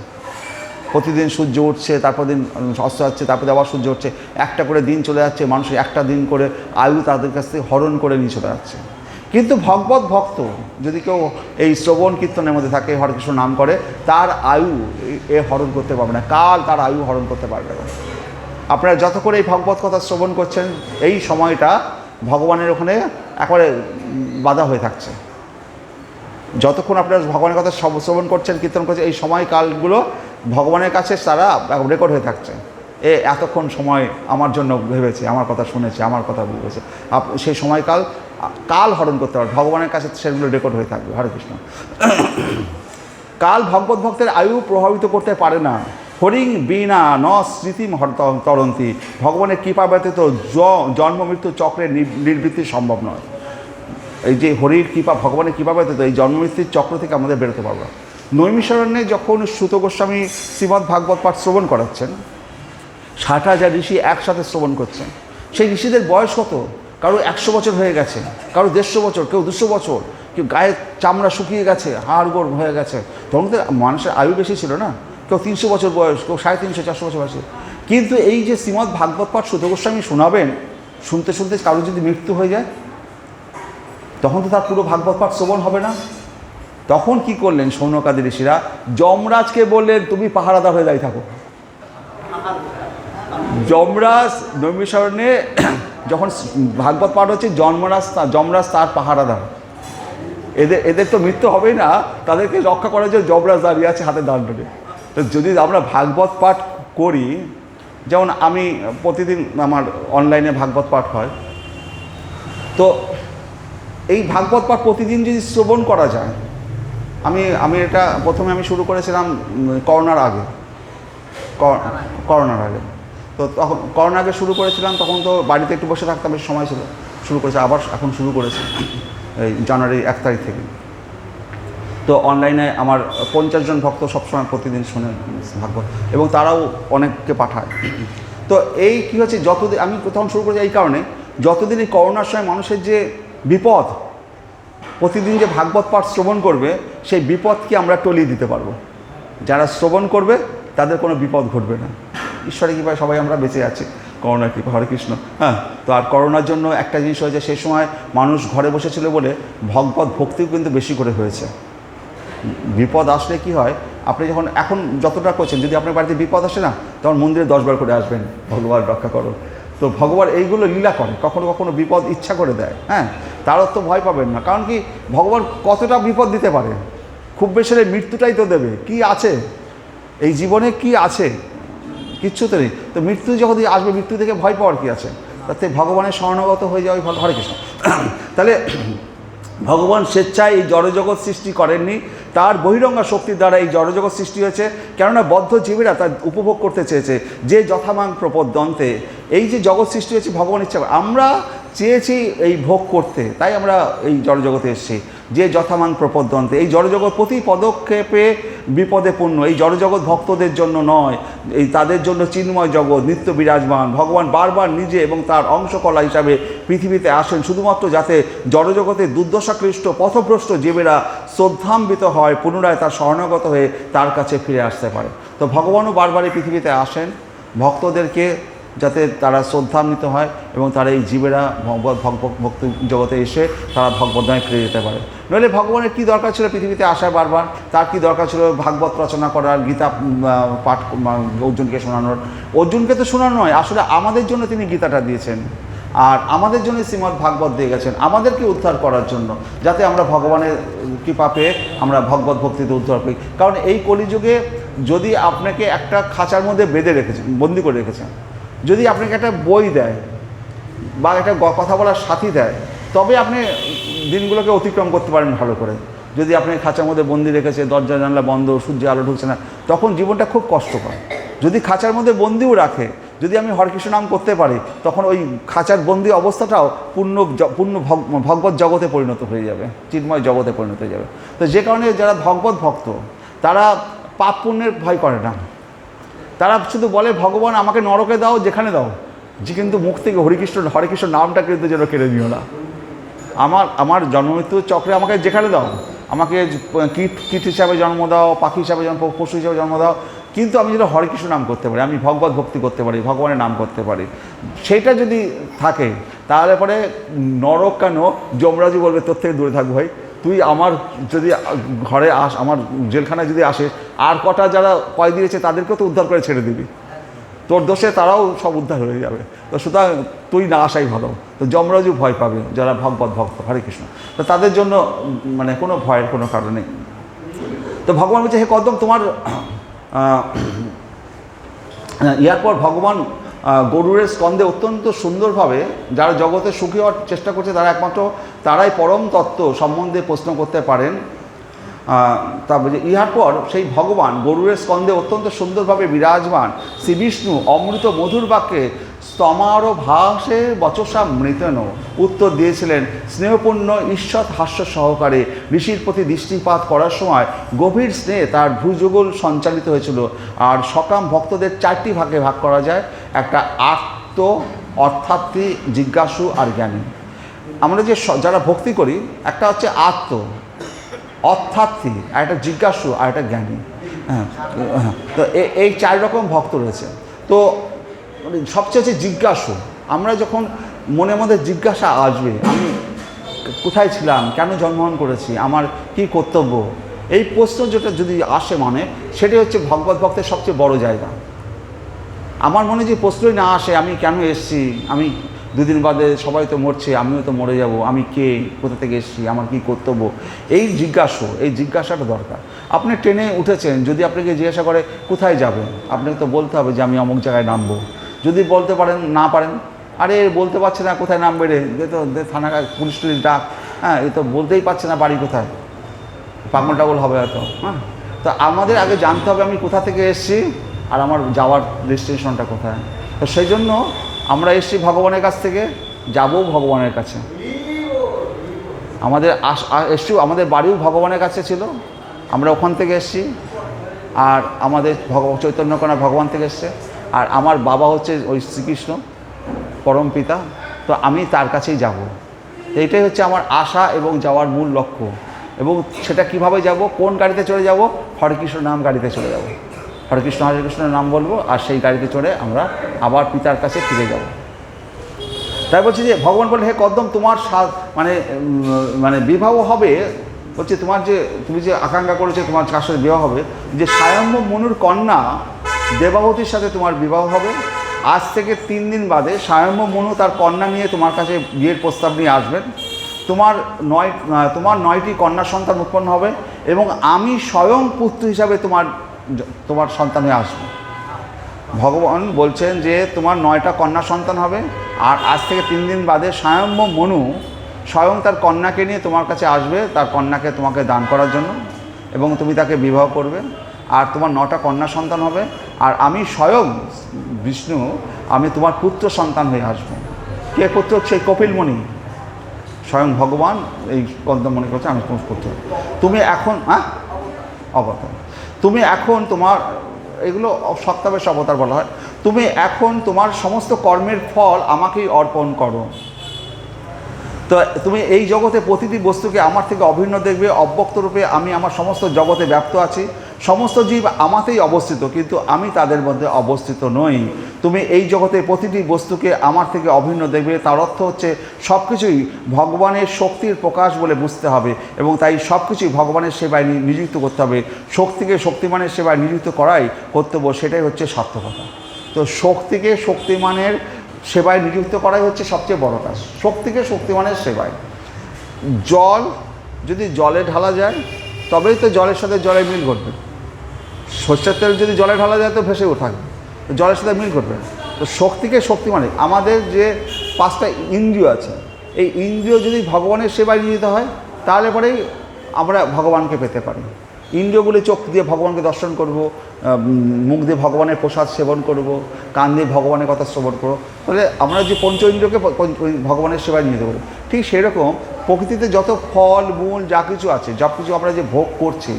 [SPEAKER 1] প্রতিদিন সূর্য উঠছে, তারপর দিন অস্ত যাচ্ছে, তারপরে আবার সূর্য উঠছে, একটা করে দিন চলে যাচ্ছে, মানুষের একটা দিন করে আয়ু তাদের কাছ থেকে হরণ করে নিয়ে চলে যাচ্ছে। কিন্তু ভগবত ভক্ত যদি কেউ এই শ্রবণ কীর্তনের মধ্যে থাকে, হরে কৃষ্ণ নাম করে, তার আয়ু এ হরণ করতে পারবে না, কাল তার আয়ু হরণ করতে পারবে না। আপনারা যত করে এই ভগবত কথা শ্রবণ করছেন, এই সময়টা ভগবানের ওখানে একেবারে বাধা হয়ে থাকছে। যতক্ষণ আপনারা ভগবানের কথা শ্রবণ করছেন, কীর্তন করছেন, এই সময়কালগুলো ভগবানের কাছে তারা রেকর্ড হয়ে থাকছে। এতক্ষণ সময় আমার জন্য ভেবেছে, আমার কথা শুনেছে, আমার কথা ভেবেছে। সেই সময়কাল কাল হরণ করতে পারবে, ভগবানের কাছে সেগুলো রেকর্ড হয়ে থাকবে। হরে কৃষ্ণ। কাল ভগবত ভক্তের আয়ু প্রভাবিত করতে পারে না। হরিং বিনা ন স্মৃতি তরন্তি। ভগবানের কৃপা ব্যতীত জন্ম মৃত্যু চক্রের নিবৃত্তি সম্ভব নয়। এই যে হরির কৃপা, ভগবানের কৃপা ব্যতীত এই জন্ম মৃত্যুর চক্র থেকে আমাদের বেরোতে পারবো। নৈমিষারণ্যে যখন সুত গোস্বামী শ্রীমদ্ ভাগবত পাঠ শ্রবণ করাচ্ছেন, 60,000 ঋষি একসাথে শ্রবণ করছেন। সেই ঋষিদের বয়স কত? কারো 100 বছর হয়ে গেছে, কারো 150 বছর, কেউ 200 বছর, কেউ গায়ের চামড়া শুকিয়ে গেছে, হাড় গোড় হয়ে গেছে। তখন তো মানুষের আয়ু বেশি ছিল না, কেউ 300 বছর বয়স, কেউ 350, 400 বছর বয়স। কিন্তু এই যে শ্রীমদ্ ভাগবত পাঠ সুত গোস্বামী শোনাবেন, শুনতে শুনতে কারো যদি মৃত্যু হয়ে যায়, তখন তো তার পুরো ভাগবত পাঠ শ্রবণ হবে না। তখন কি করলেন শৌনকাদি ঋষিরা? যমরাজকে বললেন তুমি পাহারাদার হয়ে দাঁড়িয়ে থাকো। যমরাজ নৈমিষারণ্যে যখন ভাগবত পাঠ হচ্ছে, যমরাজ তার পাহারাদার। এদের তো মৃত্যু হবেই না, তাদেরকে রক্ষা করার জন্য যমরাজ দাঁড়িয়ে আছে হাতে দাঁড় ধরে। তো যদি আমরা ভাগবত পাঠ করি, যেমন আমি প্রতিদিন আমার অনলাইনে ভাগবত পাঠ হয়, তো এই ভাগবত পাঠ প্রতিদিন যদি শ্রবণ করা যায়, আমি এটা প্রথমে আমি শুরু করেছিলাম করোনার আগে, তো তখন করোনার আগে শুরু করেছিলাম, তখন তো বাড়িতে একটু বসে থাকতাম, বেশি সময় ছিল, শুরু করেছি। আবার এখন শুরু করেছি এই জানুয়ারি 1 তারিখ থেকে। তো অনলাইনে আমার 50 জন ভক্ত সবসময় প্রতিদিন শোনে ভাগবত, এবং তারাও অনেককে পাঠায়। তো এই কী হচ্ছে, যতদিন আমি তখন শুরু করেছি এই কারণে, যতদিন এই করোনার সময় মানুষের যে বিপদ, প্রতিদিন যে ভাগবত পাঠ শ্রবণ করবে, সেই বিপদকে আমরা টলিয়ে দিতে পারবো। যারা শ্রবণ করবে তাদের কোনো বিপদ ঘটবে না। ঈশ্বরের কৃপায় সবাই আমরা বেঁচে আছি, করোনার কৃপা, হরে কৃষ্ণ। হ্যাঁ, তো আর করোনার জন্য একটা জিনিস হয়েছে, সেই সময় মানুষ ঘরে বসেছিল বলে ভগবত ভক্তিও কিন্তু বেশি করে হয়েছে। বিপদ আসলে কি হয়, আপনি যখন এখন যতটা করছেন, যদি আপনার বাড়িতে বিপদ আসে না, তখন মন্দিরে 10 বার করে আসবেন, ভগবান রক্ষা করো। তো ভগবান এইগুলো লীলা করে, কখনো কখনো বিপদ ইচ্ছা করে দেয়। হ্যাঁ, তারও তো ভয় পাবেন না, কারণ কি ভগবান কতটা বিপদ দিতে পারে? খুব বেশি মৃত্যুটাই তো দেবে। কি আছে এই জীবনে, কি আছে? কিচ্ছু তো নেই। তো মৃত্যু যখন আসবে, মৃত্যু থেকে ভয় পাওয়ার কি আছে? তাতে ভগবানের শরণাগত হয়ে যাওয়াই ভালো। হরে কৃষ্ণ। তাহলে ভগবান স্বেচ্ছায় এই জড়জগৎ সৃষ্টি করেননি, তার বহিরঙ্গা শক্তির দ্বারা এই জড়জগৎ সৃষ্টি হয়েছে। কেননা বদ্ধ জীবেরা তার উপভোগ করতে চেয়েছে, যে যথামাং প্রপদ্যন্তে। এই যে জগৎ সৃষ্টি হয়েছে ভগবান ইচ্ছা, আমরা চেয়েছি এই ভোগ করতে, তাই আমরা এই জড়জগতে এসেছি। যে যথামাং প্রপদ্যন্তে, এই জড়জগৎ প্রতি পদক্ষেপে বিপদে পূর্ণ। এই জড়জগৎ ভক্তদের জন্য নয়, এই তাদের জন্য চিন্ময় জগৎ নিত্য বিরাজমান। ভগবান বারবার নিজে এবং তার অংশকলা হিসাবে পৃথিবীতে আসেন, শুধুমাত্র যাতে জড়জগতে দুর্দশাক্লিষ্ট পথভ্রষ্ট জীবেরা শ্রদ্ধান্বিত হয়, পুনরায় তার শরণাগত হয়ে তার কাছে ফিরে আসতে পারে। তো ভগবানও বারবার এই পৃথিবীতে আসেন ভক্তদেরকে যাতে তারা শ্রদ্ধান্বিত হয়, এবং তারা এই জীবেরা ভক্তি জগতে এসে তারা ভগবদ্ধামে ফিরে যেতে পারে। নইলে ভগবানের কী দরকার ছিল পৃথিবীতে আসার বারবার? তার কি দরকার ছিল ভাগবত রচনা করার, গীতা পাঠ অর্জুনকে শোনানোর? অর্জুনকে তো শোনানো নয়, আসলে আমাদের জন্য তিনি গীতাটা দিয়েছেন, আর আমাদের জন্য শ্রীমদ্ ভাগবত দিয়ে গেছেন, আমাদেরকে উদ্ধার করার জন্য, যাতে আমরা ভগবানের কৃপা পেয়ে আমরা ভগবত ভক্তিতে উদ্ধার করি। কারণ এই কলিযুগে যদি আপনাকে একটা খাঁচার মধ্যে বেঁধে রেখেছেন, বন্দি করে রেখেছেন, যদি আপনাকে একটা বই দেয় বা একটা কথা বলার সাথী দেয়, তবে আপনি দিনগুলোকে অতিক্রম করতে পারেন ভালো করে। যদি আপনি খাঁচার মধ্যে বন্দি রেখেছে, দরজা জানলা বন্ধ, সূর্যে আলো ঢুকছে না, তখন জীবনটা খুব কষ্টকর। যদি খাঁচার মধ্যে বন্দিও রাখে, যদি আমি হরেকৃষ্ণ নাম করতে পারি, তখন ওই খাঁচার বন্দি অবস্থাটাও পূর্ণ ভগবত জগতে পরিণত হয়ে যাবে, চিন্ময় জগতে পরিণত হয়ে যাবে। তো যে কারণে যারা ভগবত ভক্ত, তারা পাপ পুণ্যের ভয় করে না। তারা শুধু বলে ভগবান আমাকে নরকে দাও, যেখানে দাও, যে কিন্তু মুখ থেকে হরেকৃষ্ণ নামটা কিন্তু যেন কেড়ে নিও না। আমার জন্মমৃত্যুর চক্রে আমাকে যেখানে দাও, আমাকে কীট হিসাবে জন্ম দাও, পাখি হিসাবে পশু হিসাবে জন্ম দাও, কিন্তু আমি যেন হরেকৃষ্ণ নাম করতে পারি, আমি ভগবত ভক্তি করতে পারি, ভগবানের নাম করতে পারি, সেইটা যদি থাকে, তাহলে পরে নরক কেন, যমরাজই বলবে তোর থেকে দূরে থাকবো ভাই, তুই আমার যদি ঘরে আমার জেলখানায় যদি আসে, আর কটা যারা কয় দিয়েছে তাদেরকেও তো উদ্ধার করে ছেড়ে দিবি, তোর দোষে তারাও সব উদ্ধার হয়ে যাবে। তো সুতরাং তুই না আসাই ভালো। তো যমরাজও ভয় পাবে যারা ভগবত ভক্ত, হরে কৃষ্ণ। তো তাদের জন্য মানে কোনো ভয়ের কোনো কারণ নেই। তো ভগবান বলছে, হে কদম, তোমার ইয়ারপর ভগবান গরুরের স্কন্ধে অত্যন্ত সুন্দরভাবে যারা জগতে সুখী হওয়ার চেষ্টা করছে, তারা একমাত্র তারাই পরম তত্ত্ব সম্বন্ধে প্রশ্ন করতে পারেন। তারপরে ইহার পর সেই ভগবান গরুরের স্কন্ধে অত্যন্ত সুন্দরভাবে বিরাজমান শ্রী বিষ্ণু অমৃত মধুর বাক্যে স্তমার ভাসে বচসা মৃতেন উত্তর দিয়েছিলেন। স্নেহপূর্ণ ঈষৎ হাস্য সহকারে ঋষির প্রতি দৃষ্টিপাত করার সময় গভীর স্নেহে তার ভ্রুযুগল সঞ্চালিত হয়েছিল। আর সকাম ভক্তদের 4টি ভাগে ভাগ করা যায়, একটা আর্ত অর্থার্থী, জিজ্ঞাসু আর জ্ঞানী। আমরা যে যারা ভক্তি করি, একটা হচ্ছে অর্থার্থী, আর একটা জিজ্ঞাসু আর একটা জ্ঞানী। হ্যাঁ, তো এই 4 রকম ভক্ত রয়েছে। তো সবচেয়ে হচ্ছে জিজ্ঞাসু। আমরা যখন মনের মধ্যে জিজ্ঞাসা আসবে, আমি কোথায় ছিলাম, কেন জন্মগ্রহণ করেছি, আমার কি কর্তব্য, এই প্রশ্ন যেটা যদি আসে সেটাই হচ্ছে ভগবত ভক্তের সবচেয়ে বড় জায়গা। আমার মনে যে প্রশ্নই না আসে আমি কেন এসেছি, আমি 2 দিন বাদে সবাই তো মরছে, আমিও তো মরে যাব, আমি কে, কোথা থেকে এসেছি, আমার কি কর্তব্য, এই জিজ্ঞাসাটা দরকার। আপনি ট্রেনে উঠেছেন, যদি আপনাকে জিজ্ঞাসা করে কোথায় যাবেন, আপনাকে তো বলতে হবে যে আমি অমুক জায়গায় নামবো। যদি বলতে না পারেন, আরে বলতে পারছে না কোথায় নামবে রে, তো থানা পুলিশ ডাক, হ্যাঁ, এ তো বলতেই পারছে না বাড়ি কোথায়, পাগল টাগল হবে হয়তো। হ্যাঁ, তো আমাদের আগে জানতে হবে আমি কোথা থেকে এসেছি আর আমার যাওয়ার ডেস্টিনেশনটা কোথায়। তো সেই জন্য আমরা এসেছি ভগবানের কাছ থেকে, যাবো ভগবানের কাছে। এসছি, আমাদের বাড়িও ভগবানের কাছে ছিল, আমরা ওখান থেকে এসেছি। আর আমাদের চৈতন্যকণা ভগবান থেকে এসছে, আর আমার বাবা হচ্ছে ওই শ্রীকৃষ্ণ পরম পিতা, তো আমি তার কাছেই যাব। এইটাই হচ্ছে আমার আশা এবং যাওয়ার মূল লক্ষ্য। এবং সেটা কিভাবে যাব, কোন গাড়িতে চড়ে যাব, হরে কৃষ্ণ নাম গাড়িতে চলে যাব, হরে কৃষ্ণের নাম বলবো, আর সেই গাড়িতে চড়ে আমরা আবার পিতার কাছে ফিরে যাব। তাই বলছি যে ভগবান বলে, হে কদ্দম, তোমার মানে বিবাহ হবে, বলছে তুমি যে আকাঙ্ক্ষা করেছো তোমার কার সাথে বিবাহ হবে, যে স্বয়ম্ভ মনুর কন্যা দেবাবতীর সাথে তোমার বিবাহ হবে। আজ থেকে 3 দিন বাদে স্বয়ম্ভ মনু তার কন্যা নিয়ে তোমার কাছে বিয়ের প্রস্তাব নিয়ে আসবেন। তোমার 9টি কন্যা সন্তান উৎপন্ন হবে, এবং আমি স্বয়ং পুত্র হিসাবে তোমার সন্তান হয়ে আসবো। ভগবান বলছেন যে তোমার 9টা কন্যা সন্তান হবে, আর আজ থেকে 3 দিন বাদে স্বয়ম্ভ মনু স্বয়ং তার কন্যাকে নিয়ে তোমার কাছে আসবে, তার কন্যাকে তোমাকে দান করার জন্য, এবং তুমি তাকে বিবাহ করবে, আর তোমার 9টা কন্যা সন্তান হবে, আর আমি স্বয়ং বিষ্ণু, আমি তোমার পুত্র সন্তান হয়ে আসবো। কে পুত্র? সেই কপিলমণি, স্বয়ং ভগবান এই কদ্দমণি করছে, আমি তোমার পুত্র। তুমি এখন অবতার, তুমি এখন তোমার, এগুলো সপ্তাবেশ অবতার বলা হয়, তুমি এখন তোমার সমস্ত কর্মের ফল আমাকেই অর্পণ করো। তো তুমি এই জগতে প্রতিটি বস্তুকে আমার থেকে অভিন্ন দেখবে। অব্যক্ত রূপে আমি আমার সমস্ত জগতে ব্যাপ্ত আছি, সমস্ত জীব আমাতেই অবস্থিত, কিন্তু আমি তাদের মধ্যে অবস্থিত নই। তুমি এই জগতে প্রতিটি বস্তুকে আমার থেকে অভিন্ন দেখবে। তার অর্থ হচ্ছে সব কিছুই ভগবানের শক্তির প্রকাশ বলে বুঝতে হবে, এবং তাই সব কিছুই ভগবানের সেবায় নিযুক্ত করতে হবে। শক্তিকে শক্তিমানের সেবায় নিযুক্ত করাই কর্তব্য, সেটাই হচ্ছে সার্থকতা। তো শক্তিকে শক্তিমানের সেবায় নিযুক্ত করাই হচ্ছে সবচেয়ে বড় কাজ, শক্তিকে শক্তিমানের সেবায়। জল যদি জলে ঢালা যায়, তবেই তো জলের সাথে জলের মিল ঘটবে। সর্ষের তেল যদি জলে ঢালা যায় তো ভেসেও থাকবে, জলের সাথে মিল ঘটবে। তো শক্তিকে শক্তিমানে, আমাদের যে 5টা ইন্দ্রিয় আছে, এই ইন্দ্রিয় যদি ভগবানের সেবায় নিয়োজিত হয়, তাহলে পরেই আমরা ভগবানকে পেতে পারি। ইন্দ্রিয়গুলি, চোখ দিয়ে ভগবানকে দর্শন করব, মুখ দিয়ে ভগবানের প্রসাদ সেবন করব, কান দিয়ে ভগবানের কথা শ্রবণ করব, তাহলে আমরা যে পঞ্চ ইন্দ্রিয়কে ভগবানের সেবায় নিয়োজিত করব। ঠিক সেরকম প্রকৃতিতে যত ফল মূল যা কিছু আছে, সব কিছু আমরা যে ভোগ করছি,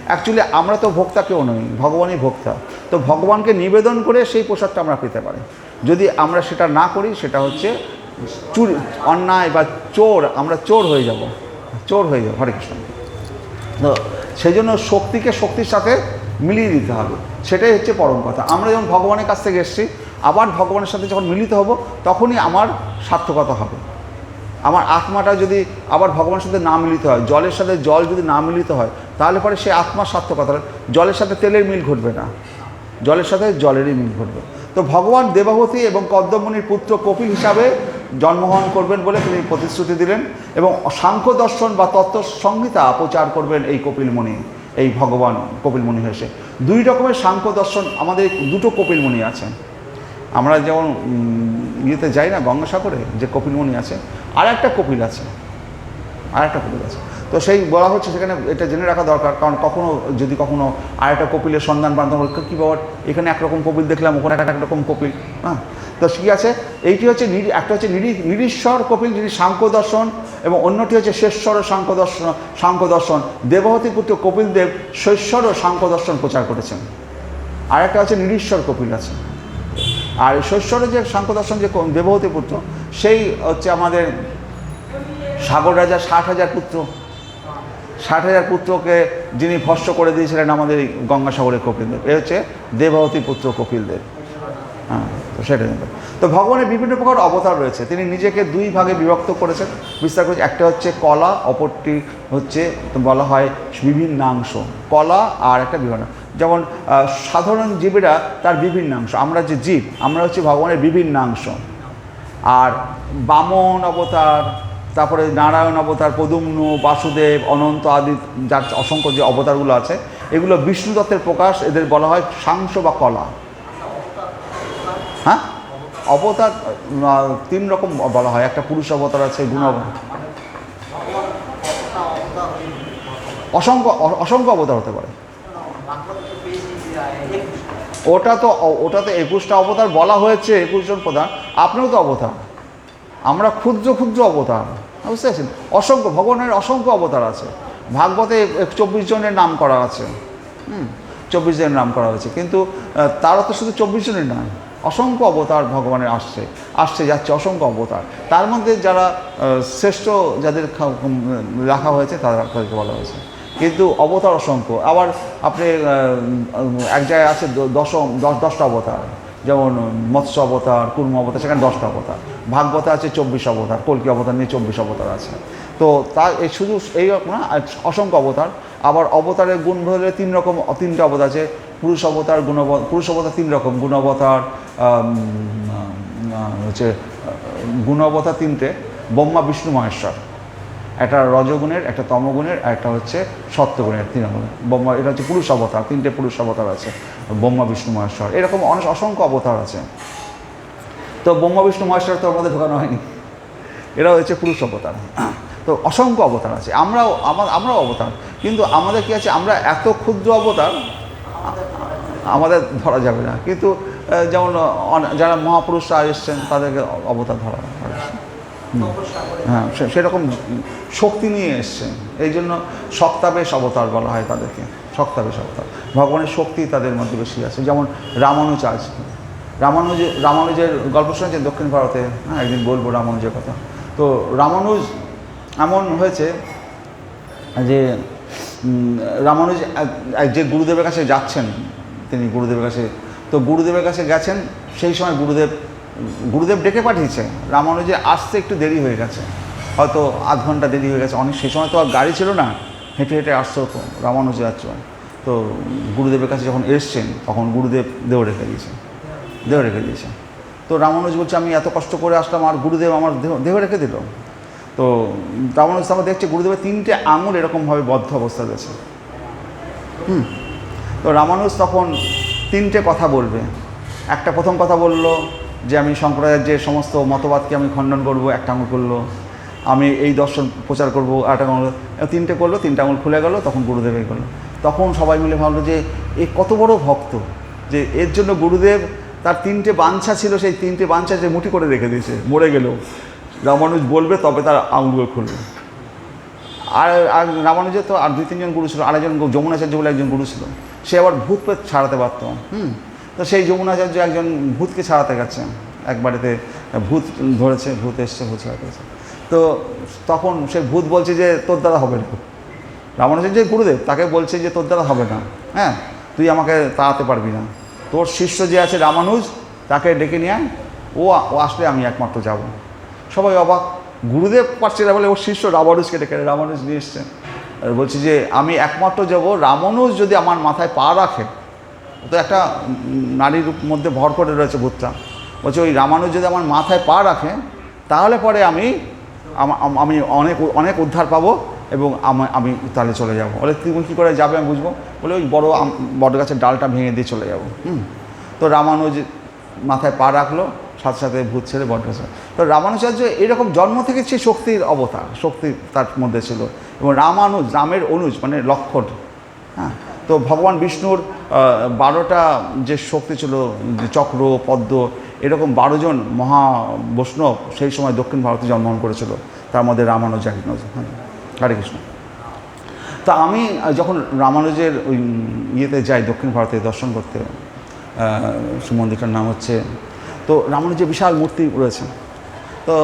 [SPEAKER 1] অ্যাকচুয়ালি আমরা তো ভোক্তা কেউ নই, ভগবানই ভোক্তা। তো ভগবানকে নিবেদন করে সেই প্রসাদটা আমরা পেতে পারি। যদি আমরা সেটা না করি, সেটা হচ্ছে চুরি, অন্যায় বা চোর, আমরা চোর হয়ে যাব। হরে কৃষ্ণ। তো সেই জন্য শক্তিকে শক্তির সাথে মিলিয়ে দিতে হবে, সেটাই হচ্ছে পরম কথা। আমরা যখন ভগবানের কাছ থেকে এসেছি, আবার ভগবানের সাথে যখন মিলিত হব, তখনই আমার সার্থকতা হবে। আমার আত্মাটা যদি আবার ভগবানের সাথে না মিলিত হয়, জলের সাথে জল যদি না মিলিত হয়, তাহলে পরে সে আত্মার সার্থকতা। জলের সাথে তেলের মিল ঘটবে না, জলের সাথে জলেরই মিল ঘটবে। তো ভগবান দেবাবতী এবং কদ্দমণির পুত্র কপিল হিসাবে জন্মগ্রহণ করবেন বলে তিনি প্রতিশ্রুতি দিলেন, এবং সাংখ্য দর্শন বা তত্ত্ব সংহিতা প্রচার করবেন এই কপিলমণি, এই ভগবান কপিলমণি হয়েছে। 2 রকমের সাংখ্য দর্শন, আমাদের 2টো কপিলমণি আছেন। আমরা যেমন ইয়েতে যাই না, গঙ্গাসাগরে যে কপিলমণি আছে, আর একটা কপিল আছে। তো সেই বলা হচ্ছে সেখানে এটা জেনে রাখা দরকার, কারণ কখনো আর একটা কপিলের সন্ধান পান, কী বাবার এখানে একরকম কপিল দেখলাম, ওখানে একরকম কপিল। হ্যাঁ, তো কী আছে, এইটি হচ্ছে একটা হচ্ছে নিরীশ্বর কপিল, যিনি সাংখ্য দর্শন, এবং অন্যটি হচ্ছে শেশ্বর সাংখ্য দর্শন। দেবহতী পুত্র কপিল দেব শেশ্বর ও সাংখ্য দর্শন প্রচার করেছেন। আর একটা হচ্ছে নিরীশ্বর কপিল আছে। আর শৈশবের যে সাংখ্য দর্শন যে দেবহূতি পুত্র, সেই হচ্ছে আমাদের সাগর রাজা 60,000 পুত্র, 60,000 পুত্রকে যিনি ভস্ম করে দিয়েছিলেন আমাদের এই গঙ্গাসাগরের কপিলদেব, এ হচ্ছে দেবহূতি পুত্র কপিলদেব। হ্যাঁ, তো সেটাই। তো ভগবানের বিভিন্ন প্রকার অবতার রয়েছে, তিনি নিজেকে দুই ভাগে বিভক্ত করেছেন, বিস্তার করেছেন। একটা হচ্ছে কলা, অপরটি হচ্ছে বলা হয় বিভিন্নাংশ। কলা আর একটা বিভিন্ন, যেমন সাধারণ জীবেরা তার বিভিন্নাংশ, আমরা যে জীব আমরা হচ্ছে ভগবানের বিভিন্নাংশ। আর বামন অবতার, তারপরে নারায়ণ অবতার, পদুম্ন, বাসুদেব, অনন্ত আদি যার অসংখ্য যে অবতারগুলো আছে, এগুলো বিষ্ণু তত্ত্বের প্রকাশ, এদের বলা হয় সাংস বা কলা। হ্যাঁ, অবতার 3 রকম বলা হয়, একটা পুরুষ অবতার আছে, গুণ অসংখ্য অসংখ্য অবতার হতে পারে। ওটা তো 21টা অবতার বলা হয়েছে, 21 জন প্রধান, আপনিও তো অবতার, আমরা ক্ষুদ্র ক্ষুদ্র অবতার, বুঝতে পারছেন? অসংখ্য, ভগবানের অসংখ্য অবতার আছে। ভাগবতে 24 জনের নাম করা আছে, 24 জনের নাম করা হয়েছে, কিন্তু তারা তো শুধু 24 জনের নয়, অসংখ্য অবতার ভগবানের আসছে যাচ্ছে, অসংখ্য অবতার। তার মধ্যে যারা শ্রেষ্ঠ যাদের রাখা হয়েছে তাদেরকে বলা হয়েছে, কিন্তু অবতার অসংখ্য। আবার আপনি এক জায়গায় আছে 10টা অবতার, যেমন মৎস্য অবতার, কুর্ম অবতার, সেখানে 10টা অবতার। ভাগবতে আছে 24 অবতার, কল্কি অবতার নিয়ে 24 অবতার আছে। তো তার এই শুধু এই রকম না, অসংখ্য অবতার। আবার অবতারের গুণ বলে 3টা অবতার আছে, পুরুষ অবতার, পুরুষ অবতার 3 রকম, গুণ অবতার হচ্ছে গুণ অবতার 3টে, ব্রহ্মা বিষ্ণু মহেশ্বর। একটা রজগুণের, একটা তমগুণের, আর একটা হচ্ছে সত্যগুণের, 3 রকম। ব্রহ্মা, এটা হচ্ছে পুরুষ অবতার, 3টে পুরুষ অবতার আছে, ব্রহ্মা বিষ্ণু মহেশ্বর, এরকম অসংখ্য অবতার আছে। তো ব্রহ্মা বিষ্ণু মহেশ্বর তো আমাদের ঢোকানো হয়নি, এরা হচ্ছে পুরুষ অবতার। তো অসংখ্য অবতার আছে, আমরাও অবতার, কিন্তু আমাদের কি আছে, আমরা এত ক্ষুদ্র অবতার, আমাদের ধরা যাবে না। কিন্তু যেমন যারা মহাপুরুষরা এসছেন তাদেরকে অবতার ধরা হয়। হ্যাঁ, সেরকম শক্তি নিয়ে এসছেন, এই জন্য সপ্তাবেশ অবতার বলা হয় তাদেরকে, সপ্তাবেশ অবতার। ভগবানের শক্তি তাদের মধ্যে বেশি আছে। যেমন রামানুজের গল্প শুনেছেন দক্ষিণ ভারতে? হ্যাঁ, একদিন বলবো রামানুজের কথা। তো রামানুজ এমন হয়েছে যে রামানুজ যে গুরুদেবের কাছে যাচ্ছেন, তিনি গুরুদেবের কাছে, তো গুরুদেবের কাছে গেছেন, সেই সময় গুরুদেব ডেকে পাঠিয়েছে, রামানুজে আসতে একটু দেরি হয়ে গেছে, হয়তো আধ ঘন্টা দেরি হয়ে গেছে। অনেক সেই সময় তো আর গাড়ি ছিল না, হেঁটে হেঁটে আসতে হতো রামানুজে যাচ্ছে। তো গুরুদেবের কাছে যখন এসছেন, তখন গুরুদেব দেহ রেখে দিয়েছে। তো রামানুজ বলছে, আমি এত কষ্ট করে আসলাম আর গুরুদেব আমার দেহ রেখে দিল। তো রামানুজ আমরা দেখছে গুরুদেবের 3টে আঙুল এরকমভাবে বদ্ধ অবস্থা রয়েছে। তো রামানুজ তখন 3টে কথা বলবে। একটা প্রথম কথা বললো যে আমি সম্প্রদায়ের যে সমস্ত মতবাদকে আমি খণ্ডন করব, একটা আঙুল করলো। আমি এই দর্শন প্রচার করবো, আরেকটা আঙুল, 3টে করলো, 3টে আঙুল খুলে গেল। তখন গুরুদেব এই করলো। তখন সবাই মিলে ভাবলো যে এ কত বড় ভক্ত, যে এর জন্য গুরুদেব তার 3টে বাঞ্ছা ছিল, সেই 3টে বাঞ্ছা যে মুঠি করে রেখে দিয়েছে, মরে গেল রামানুজ বলবে তবে তার আঙুলগুলো খুলবে। আর রামানুজের তো আর 2-3 জন গুরু ছিল, আরেকজন যমুনাচার্য বলে একজন গুরু ছিল, সে আবার ভূত পেত ছাড়াতে পারত। তো সেই যমুনাচার্য একজন ভূতকে ছাড়াতে গেছে, এক বাড়িতে ভূত ধরেছে, ভূত এসছে, ভূত ছাড়াতে গেছে। তো তখন সে ভূত বলছে যে তোর দ্বারা হবে না। রামানুজের যে গুরুদেব তাকে বলছে যে তোর দ্বারা হবে না, হ্যাঁ, তুই আমাকে তাড়াতে পারবি না। তোর শিষ্য যে আছে রামানুজ, তাকে ডেকে নিয়ে আয়, ও আসলে আমি একমাত্র যাব। সবাই অবাক, গুরুদেব পারছে না বলে ওর শিষ্য রামানুজকে ডেকে, রামানুজ নিয়ে এসছেন। আর বলছি যে আমি একমাত্র যাব, রামানুজ যদি আমার মাথায় পা রাখে, তো একটা নারীর মধ্যে ভর করে রয়েছে ভূতটা, বলছে ওই রামানুজ যদি আমার মাথায় পা রাখে, তাহলে পরে আমি অনেক উদ্ধার পাবো এবং আমি তাহলে চলে যাবো। বলে তুমি কী করে যাবে আমি বুঝবো? বলে ওই বড় গাছের ডালটা ভেঙে দিয়ে চলে যাবো। তো রামানুজ মাথায় পা রাখলো, সাথে সাথে ভূত ছেড়ে বট গাছে। তো রামানুজাচার্য এরকম জন্ম থেকে সে শক্তির অবতার, শক্তি তার মধ্যে ছিল। এবং রামের অনুজ মানে লক্ষণ। হ্যাঁ, তো ভগবান বিষ্ণুর 12টা যে শক্তি ছিল, চক্র, পদ্ম, এরকম 12 জন মহা বৈষ্ণব সেই সময় দক্ষিণ ভারতে জন্মগ্রহণ করেছিল, তার মধ্যে রামানুজ একজন। হরে কৃষ্ণ। তা আমি যখন রামানুজের ওই ইয়েতে যাই, দক্ষিণ ভারতে দর্শন করতে, মন্দিরটার নাম হচ্ছে তো রামানুজের বিশাল মূর্তি রয়েছে। তো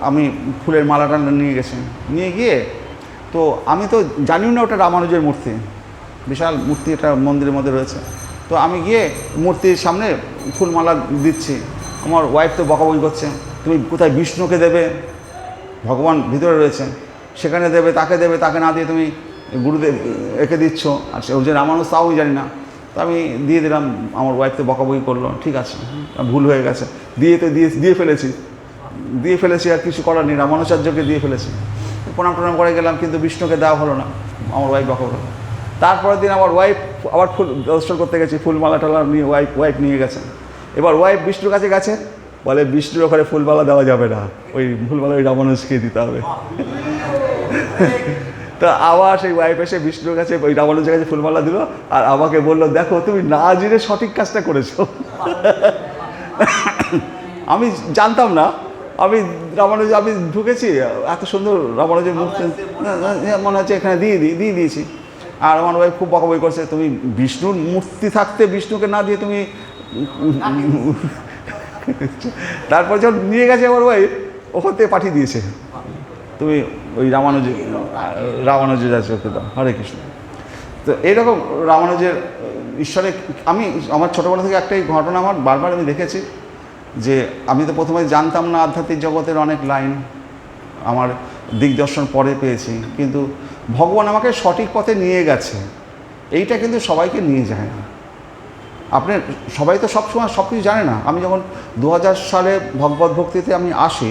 [SPEAKER 1] আমি ফুলের মালাটা নিয়ে গেছি, নিয়ে গিয়ে তো আমি তো জানিও না ওটা রামানুজের মূর্তি, বিশাল মূর্তি এটা মন্দিরের মধ্যে রয়েছে। তো আমি গিয়ে মূর্তির সামনে ফুলমালা দিচ্ছি, আমার ওয়াইফ তো বকাবকি করছে, তুমি কোথায় বিষ্ণুকে দেবে, ভগবান ভিতরে রয়েছে, সেখানে দেবে, তাকে না দিয়ে তুমি গুরুদেব একে দিচ্ছ, আর সে যে রামানুজ তাও জানি না। তো আমি দিয়ে দিলাম, আমার ওয়াইফ তো বকাবকি করলো, ঠিক আছে ভুল হয়ে গেছে, দিয়ে ফেলেছি আর কিছু করার নেই, রামানুচার্যকে দিয়ে ফেলেছি। প্রণাম করে গেলাম, কিন্তু বিষ্ণুকে দেওয়া হলো না, আমার ওয়াইফ বকাবকি। তারপরের দিন আমার ওয়াইফ আবার ফুল দর্শন করতে গেছি, ফুলমালা টালা নিয়ে ওয়াইফ নিয়ে গেছে। এবার ওয়াইফ বিষ্ণুর কাছে গেছে, বলে বিষ্ণুর ওখানে ফুলমালা দেওয়া যাবে না, ওই ফুলমালা ওই রামানুজকে দিতে হবে। তো আবার সেই ওয়াইফ এসে বিষ্ণুর কাছে ওই রামানুজের কাছে ফুলমালা দিল, আর আমাকে বললো, দেখো তুমি না জেনে সঠিক কাজটা করেছো। আমি জানতাম না, আমি ঢুকেছি, এত সুন্দর রামানুজের মূর্তি মনে হচ্ছে এখানে দিয়ে দিয়েছি। আর আমার ওয়াইফ খুব বকাবকি করছে, তুমি বিষ্ণুর মূর্তি থাকতে বিষ্ণুকে না দিয়ে তুমি। তারপর যখন নিয়ে গেছে আমার ওয়াইফ, ওখান থেকে পাঠিয়ে দিয়েছে, তুমি ওই রামানুজের যাচ্ছে ওকে দাও, হরে কৃষ্ণ। তো এইরকম রামানুজের ঈশ্বরে আমার ছোটোবেলা থেকে একটাই ঘটনা আমার বারবার আমি দেখেছি, যে আমি তো প্রথমে জানতাম না আধ্যাত্মিক জগতের অনেক লাইন, আমার দিগদর্শন পরে পেয়েছি, কিন্তু ভগবান আমাকে সঠিক পথে নিয়ে গেছে, এইটা কিন্তু সবাইকে নিয়ে যায় না। সবাই তো সবসময় সব কিছু জানে না। আমি যখন 2000 সালে ভগবত ভক্তিতে আমি আসি,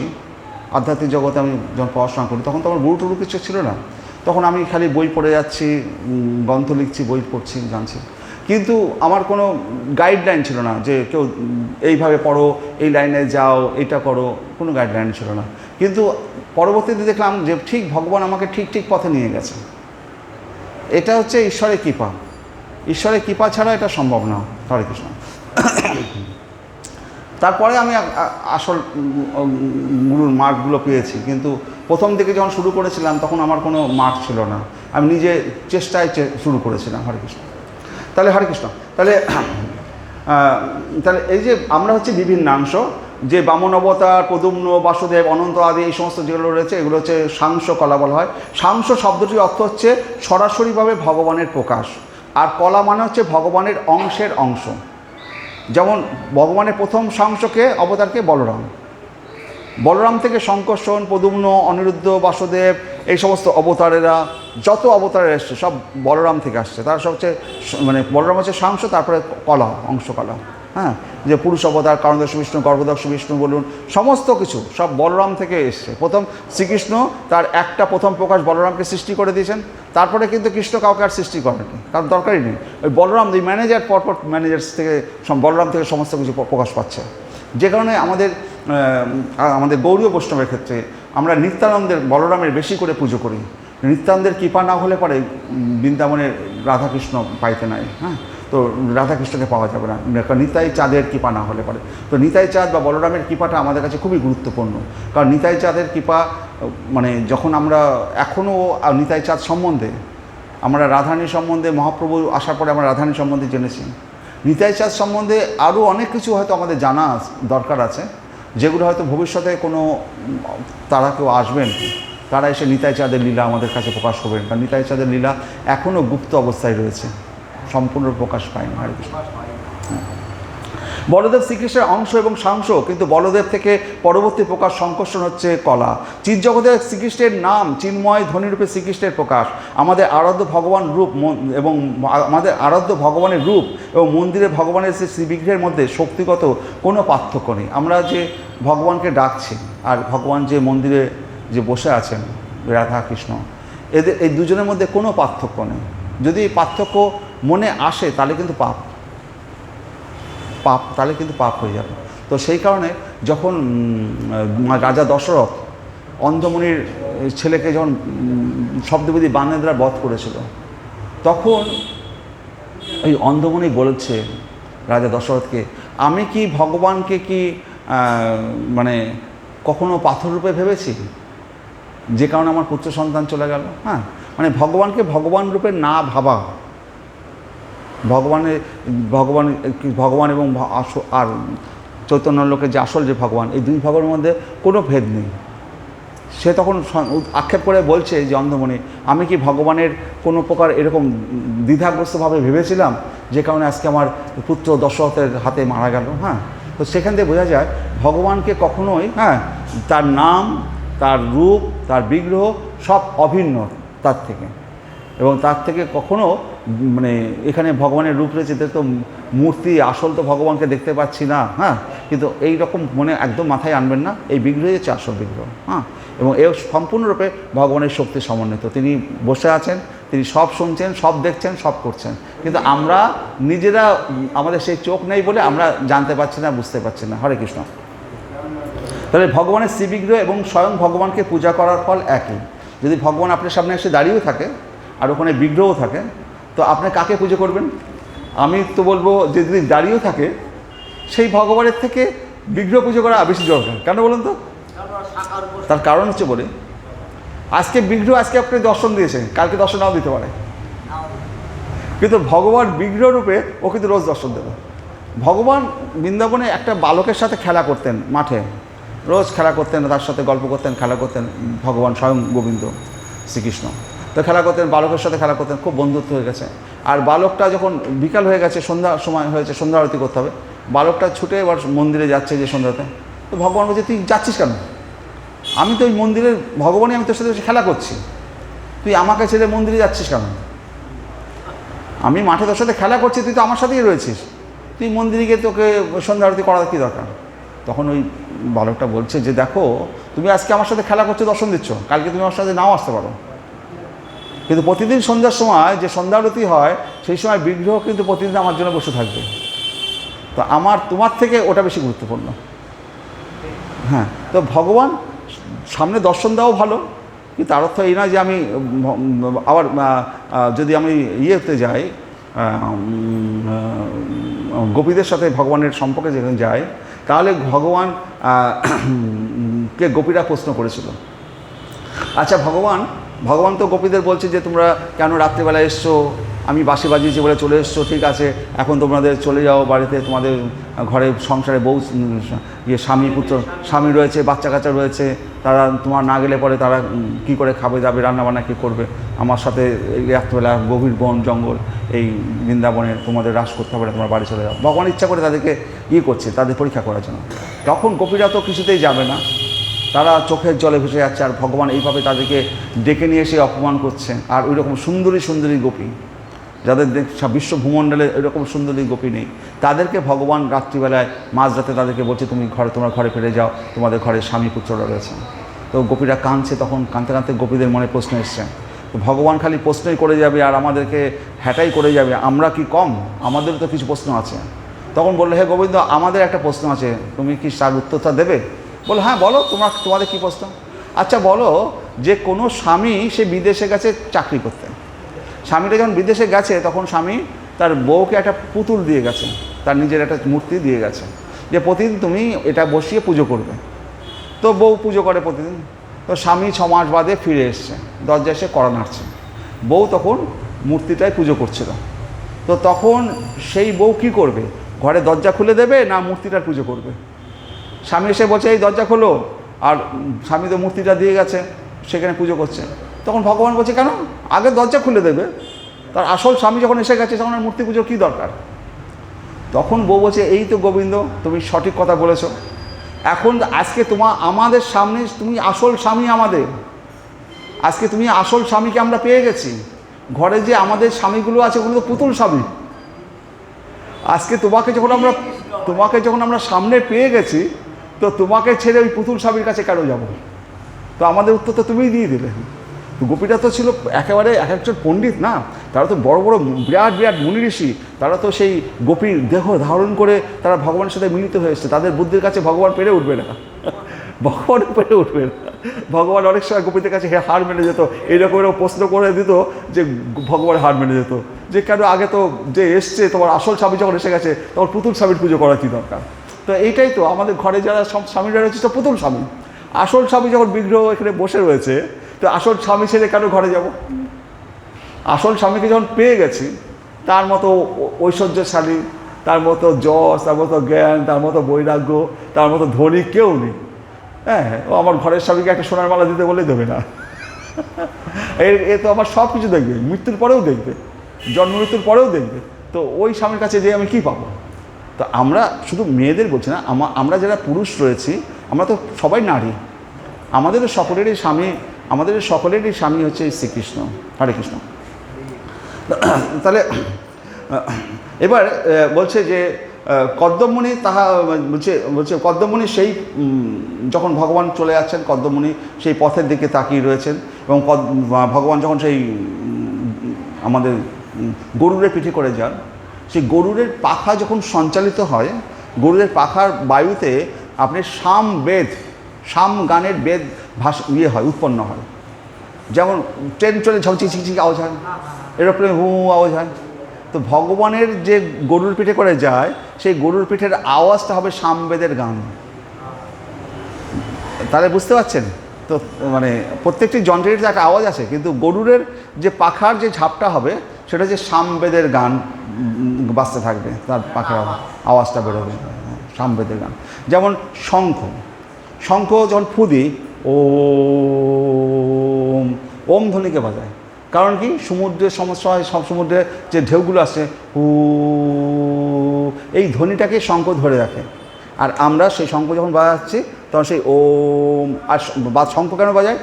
[SPEAKER 1] আধ্যাত্মিক জগতে আমি যখন পড়াশোনা করি, তখন তো আমার গুরু টুরু কিছু ছিল না। তখন আমি খালি বই পড়ে যাচ্ছি, গ্রন্থ লিখছি, বই পড়ছি, জানছি, কিন্তু আমার কোনো গাইডলাইন ছিল না যে কেউ এইভাবে পড়ো, এই লাইনে যাও, এইটা করো, কোনো গাইডলাইন ছিল না। কিন্তু পরবর্তীতে দেখলাম যে ঠিক ভগবান আমাকে ঠিক পথে নিয়ে গেছে। এটা হচ্ছে ঈশ্বরের কৃপা, ঈশ্বরের কৃপা ছাড়া এটা সম্ভব না। হরে কৃষ্ণ। তারপরে আমি আসল গুরুর মার্কগুলো পেয়েছি, কিন্তু প্রথম দিকে যখন শুরু করেছিলাম তখন আমার কোনো মার্ক ছিল না, আমি নিজে চেষ্টায় শুরু করেছিলাম। হরে কৃষ্ণ। তাহলে হরে কৃষ্ণ, তাহলে এই যে আমরা হচ্ছে বিভিন্নাংশ, যে বামন অবতার, পদুম্ন, বাসুদেব, অনন্ত আদি, এই সমস্ত যেগুলো রয়েছে, এগুলো হচ্ছে সাংস কলা বলা হয়। সাংস শব্দটির অর্থ হচ্ছে সরাসরিভাবে ভগবানের প্রকাশ, আর কলা মানে হচ্ছে ভগবানের অংশের অংশ। যেমন ভগবানের প্রথম সাংসকে অবতারকে বলরাম থেকে সংকর্ষণ, পদুম্ন, অনিরুদ্ধ, বাসুদেব, এই সমস্ত অবতারেরা, যত অবতারের এসছে সব বলরাম থেকে আসছে। তারা সব হচ্ছে বলরাম হচ্ছে সাংস, তারপরে কলা, অংশকলা। হ্যাঁ, যে পুরুষ অবতার, কারণদর্শ বিষ্ণু, গর্ভদর্শ বিষ্ণু বলুন, সমস্ত কিছু সব বলরাম থেকে এসছে। প্রথম শ্রীকৃষ্ণ তার একটা প্রথম প্রকাশ বলরামকে সৃষ্টি করে দিয়েছেন, তারপরে কিন্তু কৃষ্ণ কাউকে আর সৃষ্টি করেনি, কারণ দরকারই নেই। ওই বলরাম, এই ম্যানেজার, পরপর ম্যানেজার্স থেকে বলরাম থেকে সমস্ত কিছু প্রকাশ পাচ্ছে। যে কারণে আমাদের গৌড়ীয় বৈষ্ণবের ক্ষেত্রে আমরা নিত্যানন্দের, বলরামের বেশি করে পুজো করি। নিত্যানন্দের কৃপা না হলে পরে বৃন্দাবনের রাধাকৃষ্ণ পাইতে নাই। হ্যাঁ, তো রাধাকৃষ্ণকে পাওয়া যাবে না নিতাই চাঁদের কৃপা না হলে পরে। তো নিতাই চাঁদ বা বলরামের কৃপাটা আমাদের কাছে খুবই গুরুত্বপূর্ণ, কারণ নিতাই চাঁদের কৃপা যখন আমরা এখনও নিতাই চাঁদ সম্বন্ধে, আমরা রাধারানী সম্বন্ধে, মহাপ্রভু আসার পরে আমরা রাধারানী সম্বন্ধে জেনেছি। নিতাই চাঁদ সম্বন্ধে আরও অনেক কিছু হয়তো আমাদের জানা দরকার আছে, যেগুলো হয়তো ভবিষ্যতে কোনো তারা কেউ আসবেন, তারা এসে নিতাই চাঁদের লীলা আমাদের কাছে প্রকাশ করবেন, কারণ নিতাই চাঁদের লীলা এখনও গুপ্ত অবস্থায় রয়েছে, সম্পূর্ণ প্রকাশ পায়নি। হরে কৃষ্ণ। বলদেব শ্রীকৃষ্ণের অংশ এবং সাংস, কিন্তু বলদেব থেকে পরবর্তী প্রকাশ সংকর্ষণ হচ্ছে কলা। চিৎজগতের শ্রীকৃষ্ণের নাম চিন্ময় ধ্বনিরূপে শ্রীকৃষ্ণের প্রকাশ। আমাদের আরাধ্য ভগবান রূপ এবং আমাদের আরাধ্য ভগবানের রূপ এবং মন্দিরে ভগবানের শ্রীবিগ্রহের মধ্যে শক্তিগত কোনো পার্থক্য নেই। আমরা যে ভগবানকে ডাকছি আর ভগবান যে মন্দিরে যে বসে আছেন রাধা কৃষ্ণ, এই দুজনের মধ্যে কোনো পার্থক্য নেই। যদি পার্থক্য মনে আসে তাহলে কিন্তু পাপ হয়ে যাবে। তো সেই কারণে যখন রাজা দশরথ অন্ধমুনির ছেলেকে যখন শব্দবেদী বানরেরা বধ করেছিল, তখন ওই অন্ধমুনি বলেছে রাজা দশরথকে, আমি কি ভগবানকে কি কখনো পাথর রূপে ভেবেছি, যে কারণে আমার পুত্র সন্তান চলে গেল। হ্যাঁ, ভগবানকে ভগবান রূপে না ভাবা, ভগবান এবং আর চৈতন্য লোকের যে আসল যে ভগবান, এই দুই ভগবানের মধ্যে কোনো ভেদ নেই। সে তখন আক্ষেপ করে বলছে যে অন্ধমণি, আমি কি ভগবানের কোনো প্রকার এরকম দ্বিধাগ্রস্তভাবে ভেবেছিলাম যে কারণে আজকে আমার পুত্র দশরথের হাতে মারা গেল? হ্যাঁ, তো সেখান থেকে বোঝা যায় ভগবানকে কখনোই, হ্যাঁ, তার নাম, তার রূপ, তার বিগ্রহ সব অভিন্ন তার থেকে, এবং তার থেকে কখনো মানে এখানে ভগবানের রূপ রয়েছে, তো মূর্তি আসল তো ভগবানকে দেখতে পাচ্ছি না। হ্যাঁ, কিন্তু এই রকম মনে একদম মাথায় আনবেন না, এই বিগ্রহই হচ্ছে আসল বিগ্রহ। হ্যাঁ, এবং এ সম্পূর্ণরূপে ভগবানের শক্তি সমন্বিত। তিনি বসে আছেন, তিনি সব শুনছেন, সব দেখছেন, সব করছেন, কিন্তু আমরা নিজেরা আমাদের সেই চোখ নেই বলে আমরা জানতে পারছি না, বুঝতে পারছি না। হরে কৃষ্ণ। তাহলে ভগবানের শ্রীবিগ্রহ এবং স্বয়ং ভগবানকে পূজা করার ফল একই। যদি ভগবান আপনার সামনে এসে দাঁড়িয়েও থাকে আর ওখানে বিগ্রহ থাকে, তো আপনি কাকে পুজো করবেন? আমি তো বলবো যে যদি দাঁড়িয়েও থাকে সেই ভগবানের থেকে বিগ্রহ পুজো করা বেশি দরকার। কেন বলুন তো? তার কারণ হচ্ছে বলে, আজকে বিগ্রহ আজকে আপনি দর্শন দিয়েছে, কালকে দর্শন নাও দিতে পারে, কিন্তু ভগবান বিগ্রহ রূপে ও কিন্তু রোজ দর্শন দেবে। ভগবান বৃন্দাবনে একটা বালকের সাথে খেলা করতেন, মাঠে রোজ খেলা করতেন, তার সাথে গল্প করতেন, খেলা করতেন। ভগবান স্বয়ং গোবিন্দ শ্রীকৃষ্ণ তো খেলা করতেন, বালকের সাথে খেলা করতেন, খুব বন্ধুত্ব হয়ে গেছে। আর বালকটা যখন বিকাল হয়ে গেছে, সন্ধ্যা সময় হয়েছে, সন্ধ্যা আরতি করতে হবে, বালকটা ছুটে এবার মন্দিরে যাচ্ছে যে সন্ধ্যাতে। তো ভগবান বলছে, তুই যাচ্ছিস কেন? আমি তো ওই মন্দিরের ভগবানই, আমি তোর সাথে খেলা করছি, তুই আমাকে ছেড়ে মন্দিরে যাচ্ছিস কেন? আমি মাঠে তোর সাথে খেলা করছি, তুই তো আমার সাথেই রয়েছিস, তুই মন্দিরে গিয়ে তোকে সন্ধ্যা আরতি করার কী দরকার? তখন ওই বালকটা বলছে যে, দেখো, তুমি আজকে আমার সাথে খেলা করছো, দর্শন দিচ্ছ, কালকে তুমি আমার সাথে নাও আসতে পারো, কিন্তু প্রতিদিন সন্ধ্যার সময় যে সন্ধ্যা আরতি হয় সেই সময় বিগ্রহ কিন্তু প্রতিদিন আমার জন্য বসে থাকবে। তো আমার তোমার থেকে ওটা বেশি গুরুত্বপূর্ণ। হ্যাঁ, তো ভগবান সামনে দর্শন দেওয়াও ভালো, কিন্তু তার অর্থ এই নয় যে আমি আবার যদি আমি ইয়েতে যাই, গোপীদের সাথে ভগবানের সম্পর্কে যেখানে যাই, তাহলে ভগবান কে গোপীরা প্রশ্ন করেছিল, আচ্ছা ভগবান তো গোপীদের বলছে যে তোমরা কেন রাত্রিবেলায় এসছো, আমি বাঁশি বাজিয়েছি বলে চলে এসছো, ঠিক আছে, এখন তোমাদের চলে যাও বাড়িতে, তোমাদের ঘরে সংসারে বউ স্বামী পুত্র স্বামী রয়েছে, বাচ্চা কাচ্চা রয়েছে, তারা তোমার না গেলে পরে তারা কি করে খাবে যাবে, রান্নাবান্না কী করবে, আমার সাথে রাত্রিবেলা গভীর বন জঙ্গল এই বৃন্দাবনে তোমাদের হ্রাস করতে হবে না, তোমার বাড়ি চলে যাও। ভগবান ইচ্ছা করে তাদেরকে করছে, তাদের পরীক্ষা করার জন্য। তখন গোপীরা তো কিছুতেই যাবে না, তারা চোখের জলে ভেসে যাচ্ছে, আর ভগবান এইভাবে তাদেরকে ডেকে নিয়ে এসে অপমান করছে। আর ওই রকম সুন্দরী সুন্দরী গোপী, যাদের বিশ্ব ভূমণ্ডলে এরকম সুন্দরী গোপী নেই, তাদেরকে ভগবান রাত্রিবেলায় মাঝরাতে তাদেরকে বলছে, তুমি তোমার ঘরে ফিরে যাও, তোমাদের ঘরে স্বামী পুত্ররা রয়েছে। তো গোপীরা কাঁদছে, তখন কাঁদতে কাঁদতে গোপীদের মনে প্রশ্ন এসছে, তো ভগবান খালি প্রশ্নই করে যাবে আর আমাদেরকে হ্যাটাই করে যাবে, আমরা কি কম? আমাদেরও তো কিছু প্রশ্ন আছে। তখন বললো, হে গোবিন্দ, আমাদের একটা প্রশ্ন আছে, তুমি কি তার উত্তরটা দেবে? বলো, হ্যাঁ বলো, তোমাদের কী প্রশ্ন? আচ্ছা বলো, যে কোনো স্বামী সে বিদেশে গেছে চাকরি করতে, স্বামীটা যখন বিদেশে গেছে তখন স্বামী তার বউকে একটা পুতুল দিয়ে গেছে, তার নিজের একটা মূর্তি দিয়ে গেছে, যে প্রতিদিন তুমি এটা বসিয়ে পুজো করবে। তো বউ পুজো করে প্রতিদিন। তো স্বামী 6 মাস বাদে ফিরে এসছে, দরজা এসে কড়া নাড়ছে, বউ তখন মূর্তিটাই পুজো করছিল। তো তখন সেই বউ কী করবে? ঘরে দরজা খুলে দেবে না মূর্তিটার পুজো করবে? স্বামী এসে বলছে, এই দরজা খোলো, আর স্বামী তো মূর্তিটা দিয়ে গেছে, সেখানে পুজো করছে। তখন ভগবান বলছে, কেন? আগে দরজা খুলে দেবে, তার আসল স্বামী যখন এসে গেছে তখন আর মূর্তি পুজোর কী দরকার? তখন বউ বলছে, এই তো গোবিন্দ, তুমি সঠিক কথা বলেছো, এখন আজকে আমাদের সামনে তুমি আসল স্বামী, আমাদের আজকে তুমি আসল স্বামীকে আমরা পেয়ে গেছি। ঘরে যে আমাদের স্বামীগুলো আছে ওগুলো তো পুতুল স্বামী। আজকে তোমাকে যখন আমরা সামনে পেয়ে গেছি, তো তোমাকে ছেড়ে ওই পুতুল স্বামীর কাছে কেন যাব? তো আমাদের উত্তর তো তুমিই দিয়ে দিলে। তো গোপীরা তো ছিল একেবারে এক একজন পণ্ডিত না, তারা তো বড় বড় বিরাট বিরাট মুনি ঋষি, তারা তো সেই গোপীর দেহ ধারণ করে তারা ভগবানের সাথে মিলিত হয়ে এসছে। তাদের বুদ্ধির কাছে ভগবান পেরে উঠবে না, ভগবান পেরে উঠবে না। ভগবান অনেক সময় গোপীদের কাছে হার মেনে যেত, এইরকম প্রশ্ন করে দিত যে ভগবান হার মেনে যেত, যে কেন আগে তো যে এসছে তোমার আসল স্বামী যখন এসে গেছে তখন পুতুল স্বামীর পুজো করা কী দরকার? তো এইটাই তো আমাদের ঘরে যারা সব স্বামীরা রয়েছে তো পুতুল স্বামী। আসল স্বামী যখন বিগ্রহ এখানে বসে রয়েছে, তো আসল স্বামী ছেড়ে কেন ঘরে যাব? আসল স্বামীকে যখন পেয়ে গেছি, তার মতো ঐশ্বর্যশালী, তার মতো যশ, তার মতো জ্ঞান, তার মতো বৈরাগ্য, তার মতো ধনী কেউ নেই। হ্যাঁ, ও আমার ঘরের স্বামীকে একটা সোনার মালা দিতে বলেই দেবে না। এ তো আমার সব কিছু দেখবে, মৃত্যুর পরেও দেখবে, জন্ম মৃত্যুর পরেও দেখবে। তো ওই স্বামীর কাছে যেয়ে আমি কী পাবো? তো আমরা শুধু মেয়েদের বলছি না, আমরা যারা পুরুষ রয়েছি, আমরা তো সবাই নারী। আমাদের সকলেরই স্বামী হচ্ছে শ্রীকৃষ্ণ। হরে কৃষ্ণ। তাহলে এবার বলছে যে কদ্মমুনি বলছে কদ্মমুনি সেই যখন ভগবান চলে যাচ্ছেন, কদ্মমুনি সেই পথের দিকে তাকিয়ে রয়েছেন, এবং ভগবান যখন সেই আমাদের গরুরের পিঠে করে যান, সেই গরুরের পাখা যখন সঞ্চালিত হয়, গরুরের পাখার বায়ুতে আপনি সাম গানের বেদ হয়, উৎপন্ন হয়। যেমন ট্রেন চলে ঝকঝিক ঝিকঝিক আওয়াজ হয়, এরোপ্লেন হু আওয়াজ হয়। তো ভগবানের যে গরুর পিঠে করে যায়, সেই গরুর পিঠের আওয়াজটা হবে সামবেদের গান। তাহলে বুঝতে পারছেন তো, মানে প্রত্যেকটি যন্ত্রের একটা আওয়াজ আছে, কিন্তু গরুরের যে পাখার যে ঝাপটা হবে, সেটা হচ্ছে সামবেদের গান বাজতে থাকবে, তার পাখার আওয়াজটা বেরোবে, সামবেদের গান। যেমন শঙ্খ যখন ফুদি ওম ধ্বনিকে বাজায়। কারণ কি? সমুদ্রের সমস্যা হয়, সব সমুদ্রে যে ঢেউগুলো আসে, এই ধ্বনিটাকে শঙ্খ ধরে রাখে। আর আমরা সেই শঙ্খ যখন বাজাচ্ছি, তখন সেই ওম, আর শঙ্খ কেন বাজায়?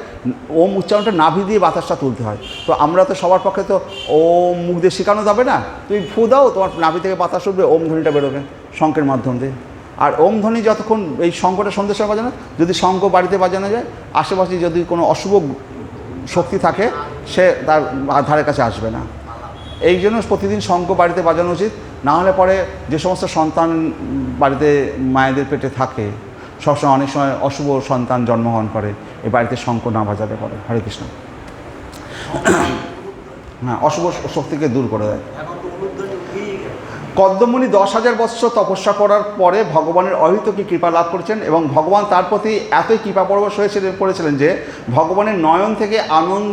[SPEAKER 1] ওম উচ্চারণটা নাভি দিয়ে বাতাসটা তুলতে হয়। তো আমরা তো সবার পক্ষে তো ওম মুখ দিয়ে শেখানো যাবে না, তুমি ফু দাও, তোমার নাভি থেকে বাতাস উঠবে, ওম ধ্বনিটা বেরোবে শঙ্খের মাধ্যম দিয়ে। আর ওম ধ্বনি যতক্ষণ এই শঙ্খটা সন্ধ্যের সময় বাজানো, যদি শঙ্খ বাড়িতে বাজানো যায়, আশেপাশে যদি কোনো অশুভ শক্তি থাকে, সে তার ধারের কাছে আসবে না। এই জন্য প্রতিদিন শঙ্খ বাড়িতে বাজানো উচিত। না হলে পরে যে সমস্ত সন্তান বাড়িতে মায়েদের পেটে থাকে, সবসময় অনেক সময় অশুভ সন্তান জন্মগ্রহণ করে, এই বাড়িতে শঙ্খ না বাজাতে পারে। হরে কৃষ্ণ। হ্যাঁ, অশুভ শক্তিকে দূর করে দেয়। কদ্মমুনি 10,000 বৎসর তপস্যা করার পরে ভগবানের অহৈতুকী কৃপা লাভ করেছেন, এবং ভগবান তার প্রতি এতই কৃপা পরবশ করেছিলেন যে ভগবানের নয়ন থেকে আনন্দ